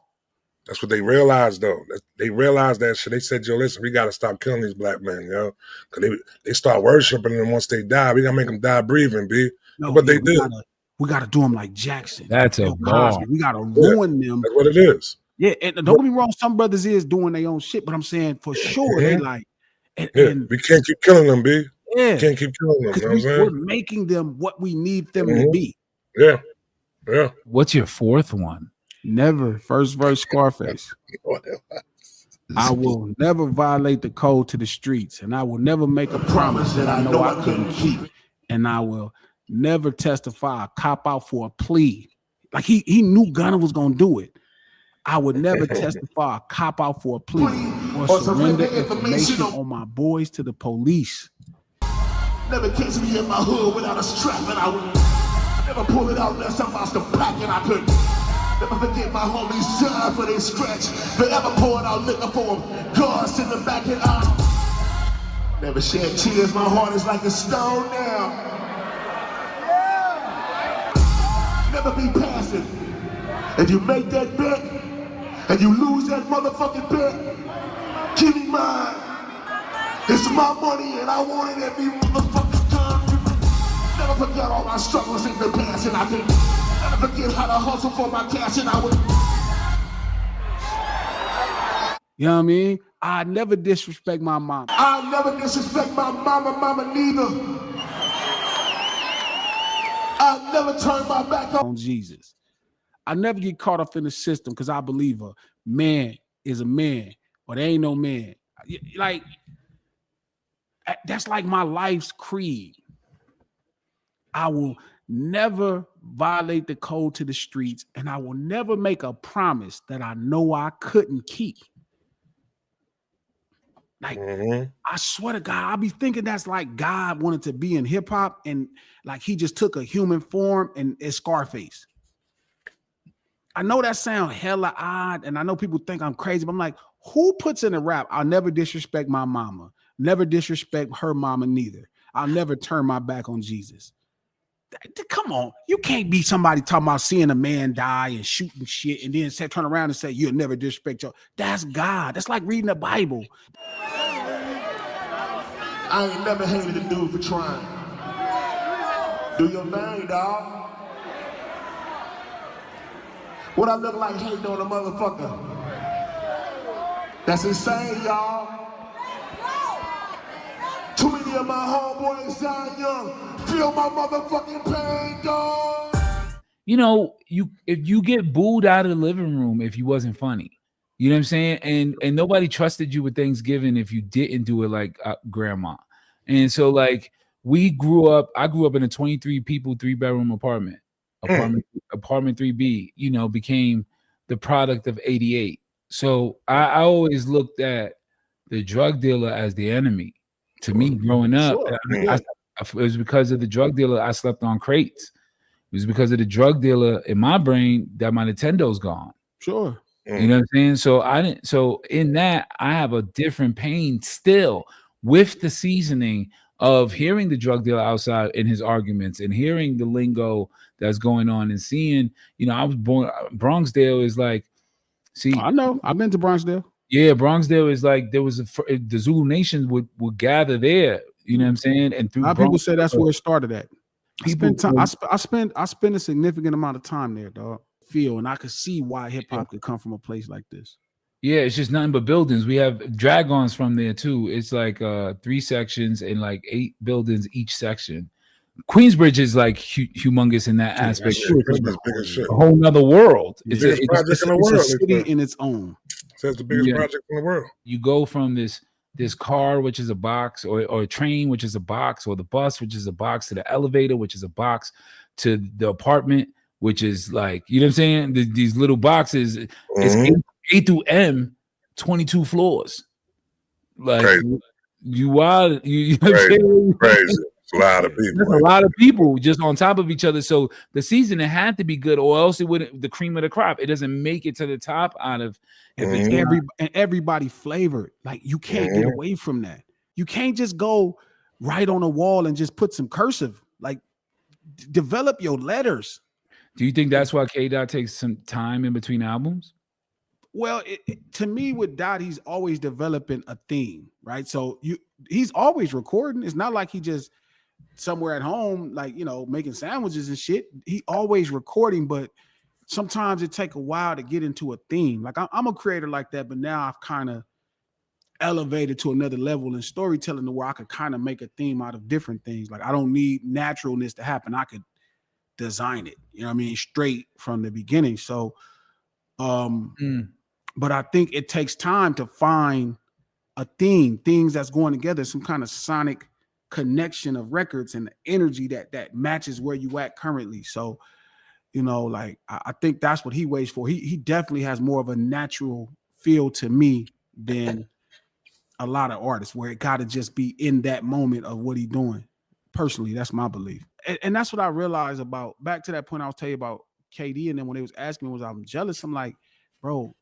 That's what they realized, though. They realized that shit. They said, yo, listen, we got to stop killing these black men, yo. Because they start worshiping them once they die. We got to make them die breathing, B. No, That's what yeah, they did. we gotta do them like Jackson. That's a Bill bar. Cosby. We gotta ruin them. That's what it is. Yeah, and don't get me wrong, some brothers is doing their own shit, but I'm saying for sure they like and we can't keep killing them, B. Yeah, we can't keep killing them. You know what I'm saying? We're making them what we need them to be. Yeah. What's your fourth one? Never. First verse, Scarface. I will never violate the code to the streets, and I will never make a promise that I know I couldn't keep, and I will never testify a cop out for a plea. Like he knew Gunna was gonna do it. I would never testify a cop out for a plea or surrender information on my boys to the police. Never catch me in my hood without a strap, and I would never pull it out unless I'm about to pack, and I could never forget my homies' time for they scratch. Forever pouring out liquor for them, guards in the back, and I never shed tears. My heart is like a stone now. Never be passive. If you make that bet and you lose that motherfucking bet, give me mine. It's my money and I want it every motherfucking time. Never forget all my struggles in the past, and I can never forget how to hustle for my cash, and I would. You know what I mean? I never disrespect my mom. I never disrespect my mama neither. I never turn my back on Jesus. I never get caught up in the system because I believe a man is a man, or there ain't no man. Like, that's like my life's creed. I will never violate the code to the streets, and I will never make a promise that I know I couldn't keep. Like, I swear to God, I be thinking that's like God wanted to be in hip hop, and like he just took a human form and it's Scarface. I know that sounds hella odd, and I know people think I'm crazy, but I'm like, who puts in a rap? I'll never disrespect my mama, never disrespect her mama neither. I'll never turn my back on Jesus. Come on, you can't be somebody talking about seeing a man die and shooting shit, and then turn around and say you'll never disrespect your. That's God. That's like reading the Bible. I ain't never hated a dude for trying. Do your thing, dog. What I look like hating on a motherfucker? That's insane, y'all. Too many of my homeboys dying young. Feel my motherfucking pain, dog. You know, if you get booed out of the living room if you wasn't funny. You know what I'm saying? And nobody trusted you with Thanksgiving if you didn't do it like grandma. And so like I grew up in a 23 people, 3-bedroom apartment 3B, you know, became the product of 88. So I always looked at the drug dealer as the enemy. To me, growing up, it was because of the drug dealer I slept on crates. It was because of the drug dealer in my brain that my Nintendo's gone. Sure. You know what I'm saying? So in that, I have a different pain still with the seasoning of hearing the drug dealer outside in his arguments and hearing the lingo that's going on and seeing, you know, I was born, Bronxdale is like, see. I know, I've been to Bronxdale. Yeah, Bronxdale is like, there was the Zulu Nation would gather there, you know what I'm saying? And through people say that's where it started at. I spent a significant amount of time there, dog. And I could see why hip hop could come from a place like this. Yeah, it's just nothing but buildings. We have drag-ons from there too. It's like 3 sections and like 8 buildings each section. Queensbridge is like humongous in that aspect. A whole nother world. It's a city in its own. So it's the biggest project in the world. You go from this car, which is a box, or a train, which is a box, or the bus, which is a box, to the elevator, which is a box, to the apartment, which is like, you know what I'm saying? These little boxes, it's A through M, 22 floors. Like crazy. You know what I'm saying? Crazy. It's a lot of people. There's a lot of people just on top of each other. So the season, it had to be good, or else it wouldn't, the cream of the crop. It doesn't make it to the top out of if it's everybody flavored. Like you can't get away from that. You can't just go right on a wall and just put some cursive. Like develop your letters. Do you think that's why K-Dot takes some time in between albums? Well, to me, with Dot, he's always developing a theme, right? So he's always recording. It's not like he just somewhere at home, like, you know, making sandwiches and shit. He always recording, but sometimes it take a while to get into a theme. Like I'm a creator like that, but now I've kind of elevated to another level in storytelling to where I could kind of make a theme out of different things. Like I don't need naturalness to happen. I could design it, you know what I mean, straight from the beginning. So but I think it takes time to find a theme, things that's going together, some kind of sonic connection of records and the energy that matches where you at currently. So, you know, like I think that's what he waits for. He definitely has more of a natural feel to me than a lot of artists, where it got to just be in that moment of what he's doing. Personally, that's my belief. And that's what I realized about, back to that point I was telling you about KD, and then when they was asking me was I'm jealous, I'm like, bro,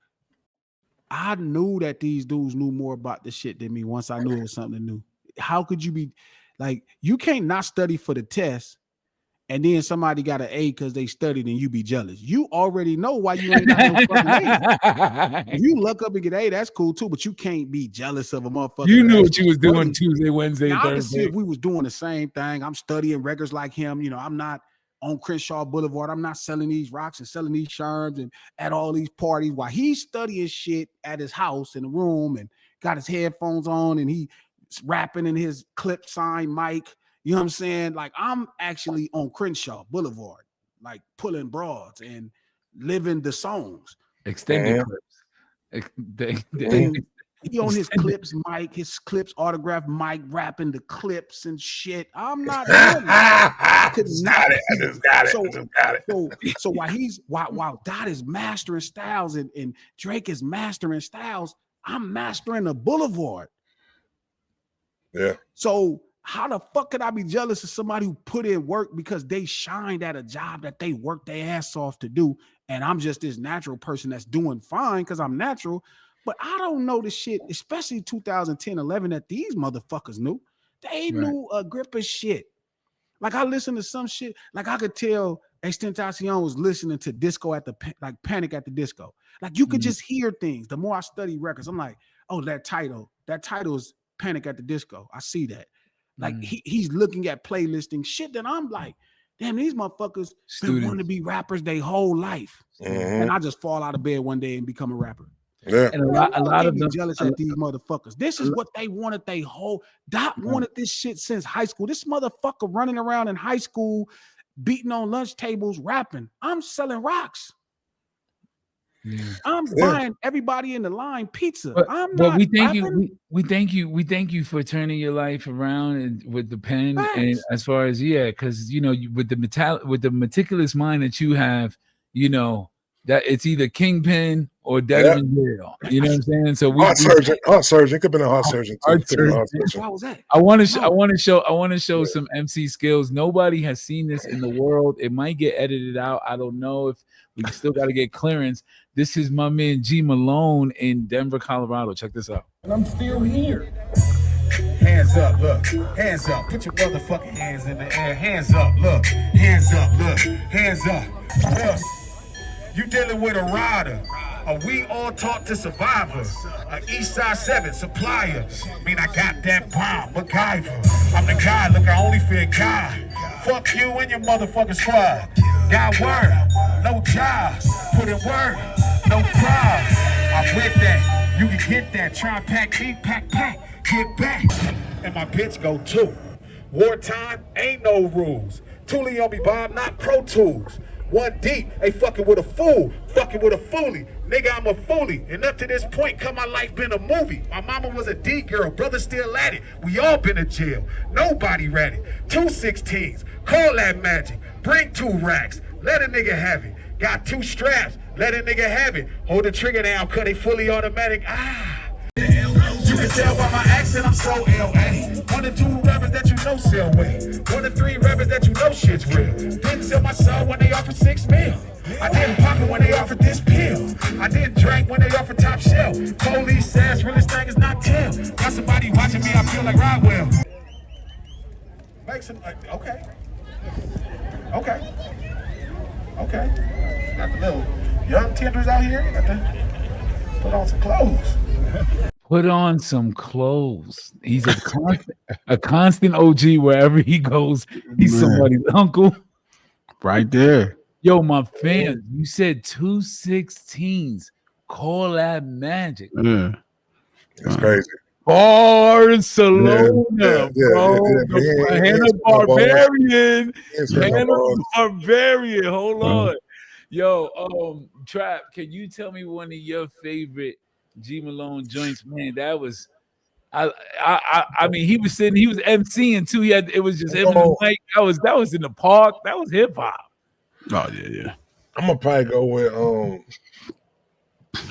I knew that these dudes knew more about this shit than me once I knew it was something new. How could you be like, you can't not study for the test and then somebody got an A because they studied and you be jealous. You already know why you ain't got no fucking A. If you look up and get A, that's cool too, but you can't be jealous of a motherfucker. You knew what you was doing Tuesday, Wednesday, now, Thursday. I can see if we was doing the same thing. I'm studying records like him. You know, I'm not on Crenshaw Boulevard. I'm not selling these rocks and selling these sherms and at all these parties while he's studying shit at his house in the room and got his headphones on and he's rapping in his clip sign mic. You know what I'm saying? Like I'm actually on Crenshaw Boulevard, like pulling broads and living the songs. Extended clips. He on his clips mic, his clips autograph mic, rapping the clips and shit. I'm not doing it. I could not. I just got it. So while Dot is mastering styles and Drake is mastering styles, I'm mastering the Boulevard. Yeah. So how the fuck could I be jealous of somebody who put in work because they shined at a job that they worked their ass off to do, and I'm just this natural person that's doing fine because I'm natural. But I don't know the shit, especially 2010, 11, that these motherfuckers knew. They knew a grip of shit. Like I listened to some shit, like I could tell Extentacion was listening to disco at the, like Panic at the Disco. Like you could just hear things. The more I study records, I'm like, oh, that title is Panic at the Disco. I see that. Like he's looking at playlisting shit that I'm like, damn, these motherfuckers been wanting to be rappers their whole life. And I just fall out of bed one day and become a rapper. Yeah. And a lot of them jealous at these motherfuckers. This is what they wanted. They whole Dot wanted this shit since high school. This motherfucker running around in high school, beating on lunch tables, rapping. I'm selling rocks. Yeah. I'm buying everybody in the line pizza. But we thank you. We thank you for turning your life around and with the pen. And as far as because you know, with the meticulous mind that you have, you know, that it's either Kingpin or dead in jail. You know what I'm saying? So heart surgeon could have been a heart surgeon. Why was that? I want to show some MC skills. Nobody has seen this in the world. It might get edited out. I don't know if we still got to get clearance. This is my man G Malone in Denver, Colorado. Check this out. And I'm still here. Hands up, look. Hands up. Put your motherfucking hands in the air. Hands up, look. Hands up, look. Hands up. Look. You dealing with a rider. We all taught to survivors. Eastside 7 supplier. I got that bomb, MacGyver. I'm the guy, look, I only fear God. Fuck you and your motherfucking squad. Got word, no jobs. Put in work, no pride. I'm with that. You can get that. Try and pack me, pack, get back. And my bitch go too. Wartime ain't no rules. Toolie on me, Bob, not Pro Tools. One deep, ain't fucking with a fool, fucking with a foolie. Nigga, I'm a foolie. And up to this point, my life been a movie. My mama was a D girl, brother still at it. We all been in jail, nobody ready. 2 16s, call that magic. Bring 2 racks, let a nigga have it. Got 2 straps, let a nigga have it. Hold the trigger down, cause they fully automatic. You can tell by my accent, I'm so L.A. 1 or 2 rappers that you know sell weight. 1 or 3 rappers that you know shit's real. Didn't sell my soul when they offered 6 mil. I didn't pop it when they offered this pill. I didn't drink when they offered top shelf. Police says realest thing is not tell. Got somebody watching me, I feel like Rodwell. Make some, okay. Got the little young tenders out here. Put on some clothes. Put on some clothes. He's a constant OG wherever he goes. He's somebody's uncle. Right there. Yo, my fans, you said 216s. Call that magic. Yeah. That's crazy. Barcelona, bro. Yeah. Hannah Barbarian. Hannah Barbarian. Hold on. Yo, Trap, can you tell me one of your favorite G Malone joints? Man, that was I mean, he was MCing too. It was just him and the mic. That was in the park. That was hip hop. Oh yeah. I'm gonna probably go with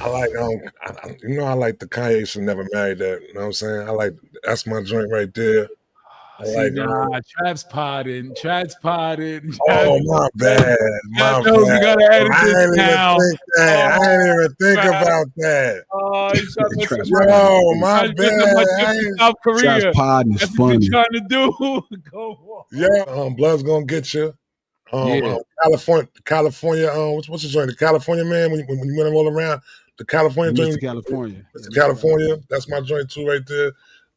I like I like the Kanye should never marry that. You know what I'm saying? That's my joint right there. Trap's potting. Oh, my bad. My bad. You gotta edit this now. I didn't even think about that. Oh, he's trying to Yo, my bad. South Korea. Trap's potting is funny. What you trying to do? Go on. Yeah, Blood's gonna get you. California. What's his joint? The California man. When you went all around the California joint. California. California. That's my joint too, right there.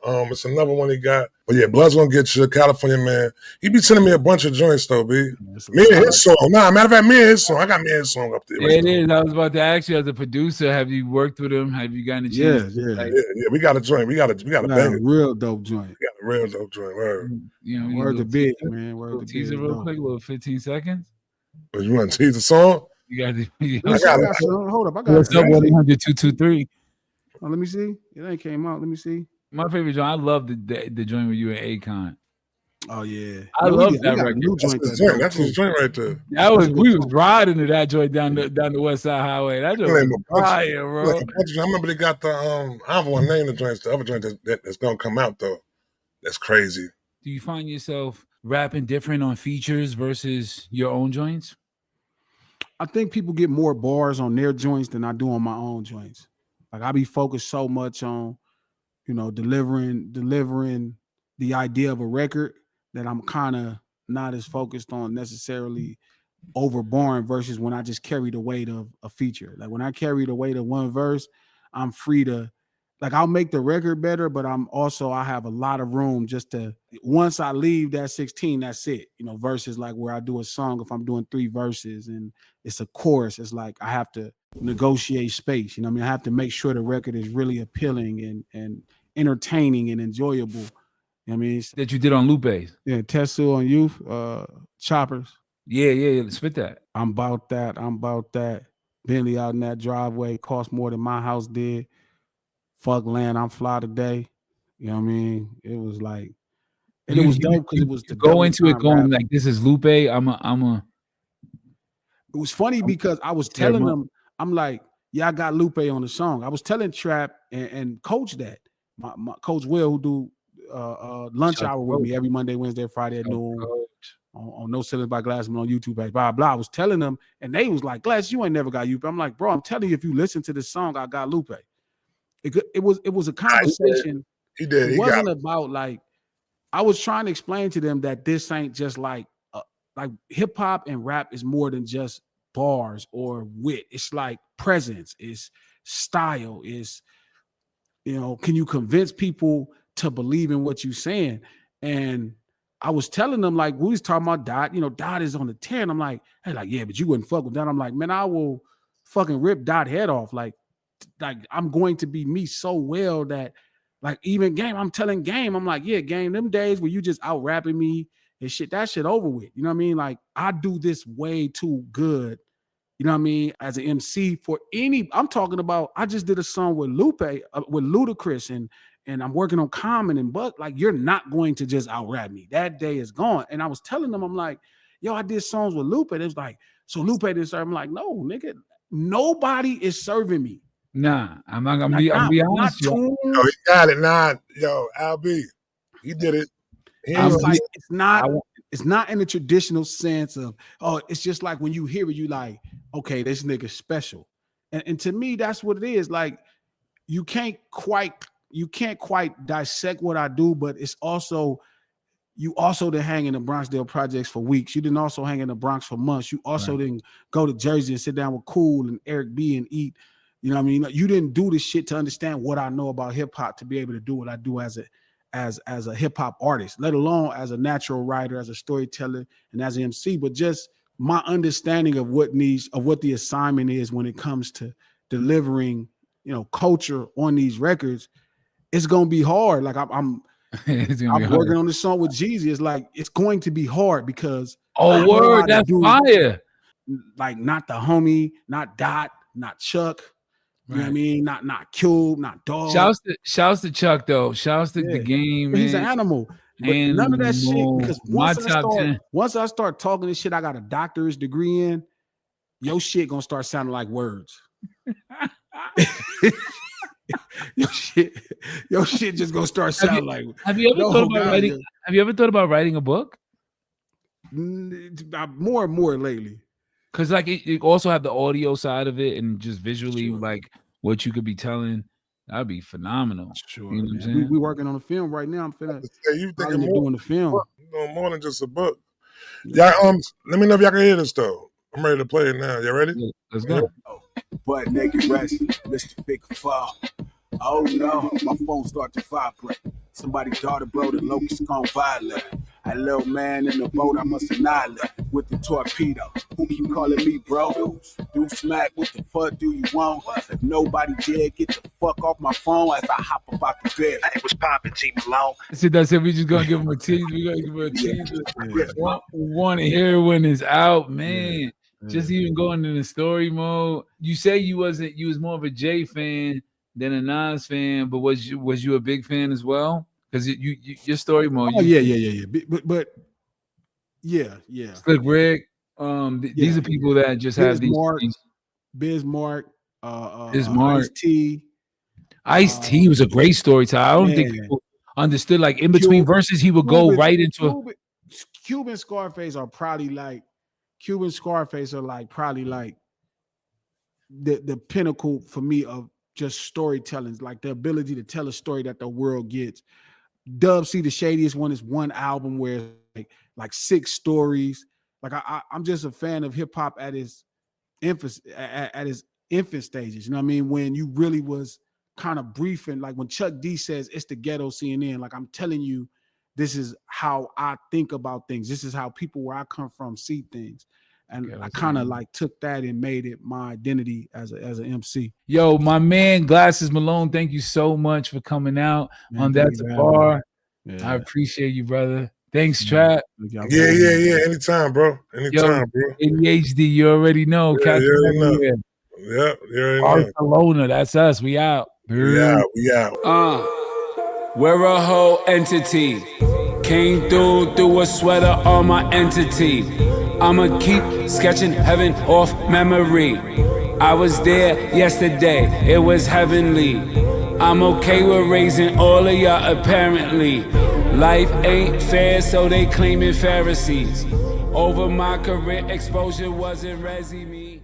It's another one he got. But yeah, Blood's gonna get you. California man. He be sending me a bunch of joints though, B. Me and his song. Matter of fact, me and his song. I got me and his song up there. Yeah, it is. I was about to ask you as a producer, have you worked with him? Have you gotten a chance? Yeah. We got a joint. We got a bang. A real dope joint. We got a real dope joint. Word. Word to big, man. Word to big. Teaser real quick, a little 15 seconds. You want to tease the song? You got hold up. I got what's up, 100-223? Oh, let me see. It ain't came out. Let me see. My favorite joint. I love the joint with you and Akon. Oh yeah, I love that record. That's his joint right there. We was riding to that joint down the West Side Highway. That joint was fire, bro. I remember they got the I don't want to name the joints. The other joint that's gonna come out though. That's crazy. Do you find yourself rapping different on features versus your own joints? I think people get more bars on their joints than I do on my own joints. Like I be focused so much on, delivering the idea of a record that I'm kind of not as focused on necessarily overborn versus when I just carry the weight of a feature. Like when I carry the weight of one verse, I'm free to, I'll make the record better, but I have a lot of room just to, once I leave that 16, that's it. Versus like where I do a song, if I'm doing 3 verses and it's a chorus, it's like I have to negotiate space. I have to make sure the record is really appealing and entertaining and enjoyable. That you did on Lupe. Yeah, Tessu on Youth, Choppers. Yeah, spit that. I'm about that. Bentley out in that driveway cost more than my house did. Fuck land, I'm fly today. You know what I mean? It was like, and it was dope because it was the go into it going rap. Like this is Lupe. I'm a. It was funny because I was telling them, I'm like, yeah, I got Lupe on the song. I was telling Trap and Coach that. My Coach Will, who do lunch hour with me every Monday, Wednesday, Friday at noon on No Ceilings by Glasses Malone on YouTube page, blah, blah. I was telling them, and they was like, Glass, you ain't never got Lupe. I'm like, bro, I'm telling you, if you listen to this song, I got Lupe. It was a conversation. He did. It wasn't about like, I was trying to explain to them that this ain't just like hip hop and rap is more than just bars or wit. It's like presence, it's style, is can you convince people to believe in what you're saying? And I was telling them, like, we was talking about Dot, Dot is on the 10. I'm like, hey, yeah, but you wouldn't fuck with Dot. I'm like, man, I will fucking rip Dot head off. Like I'm going to be me so well that like even Game, I'm telling Game, I'm like, yeah, Game, them days where you just out rapping me and shit, that shit over with. You know what I mean? Like I do this way too good. You know what I mean? As an MC for I'm talking about, I just did a song with Lupe, with Ludacris, and I'm working on Common and Buck. Like, you're not going to just out rap me. That day is gone. And I was telling them, I'm like, yo, I did songs with Lupe. It was like, so Lupe didn't serve. I'm like, no, nigga, nobody is serving me. Nah, I'm not gonna be honest. Yo, he got it. Yo, Albe, he did it. I was like, it's not in the traditional sense of, it's just like when you hear it, you like, okay, this nigga's special. And to me, that's what it is. Like, you can't quite dissect what I do, but it's also, you also didn't hang in the Bronxdale projects for weeks. You didn't also hang in the Bronx for months. You also didn't go to Jersey and sit down with Cool and Eric B and eat, You know what I mean? You didn't do this shit to understand what I know about hip hop to be able to do what I do as a hip hop artist, let alone as a natural writer, as a storyteller, and as an MC. But just my understanding of what the assignment is when it comes to delivering, culture on these records, it's gonna be hard. Like I'm working on this song with Jeezy. It's like it's going to be hard because word, that's fire. Like not the homie, not Dot, not Chuck. You know what I mean? Not Cube, not Dog. Shouts to Chuck though. Shouts to the game. He's an animal. But none of that shit, because once I start talking this shit, I got a doctor's degree in, your shit gonna start sounding like words. your shit just gonna start sounding like. Have you ever thought about writing? Have you ever thought about writing a book? More and more lately. Because like it also have the audio side of it and just visually like what you could be telling. That'd be phenomenal. Sure. You know what I'm saying? We working on a film right now. I'm finna you thinking doing the film. You're doing more than just a book. Yeah. Let me know if y'all can hear this though. I'm ready to play it now. Y'all ready? Yeah, let's go. Butt naked rest, Mr. Big Fall. Oh no, my phone start to vibrate. Somebody's daughter, bro, the locust gone violent. A little man in the boat, I must annihilate with the torpedo. Who keep calling me bro? Do smack, what the fuck do you want? If nobody dare get the fuck off my phone as I hop up out the bed. It was popping, G Malone. That's it. We just gonna give him a tease. We gonna give him a tease. We want to hear it when it's out, man. Just even going in the story mode. You say you was more of a Jay fan than a Nas fan, but was you a big fan as well? Because your story mode. Oh yeah. But yeah. Slick Rick. These are people that just have these. Bismarck. Ice-T. Ice-T was a great storyteller. I don't think people understood. Like in between verses, he would go right into Cuban Scarface are probably like the pinnacle for me of just storytelling, like the ability to tell a story that the world gets. Dub C, the shadiest one, is one album where like 6 stories. Like I'm just a fan of hip hop at its infant stages. You know what I mean? When you really was kind of briefing, like when Chuck D says it's the ghetto CNN, like I'm telling you, this is how I think about things. This is how people where I come from see things. And I kind of like took that and made it my identity as an MC. Yo, my man Glasses Malone, thank you so much for coming out on That's a Bar. Yeah. I appreciate you, brother. Thanks, Trap. Yeah. Anytime, bro. Bro. ADHD, you already know. Yeah, you already know. Yeah, you already know. Barcelona, that's us. We out. We out. We're a whole entity. Came through a sweater on my entity. I'ma keep sketching heaven off memory. I was there yesterday, it was heavenly. I'm okay with raising all of y'all apparently. Life ain't fair, so they claiming Pharisees. Over my career, exposure wasn't resi me.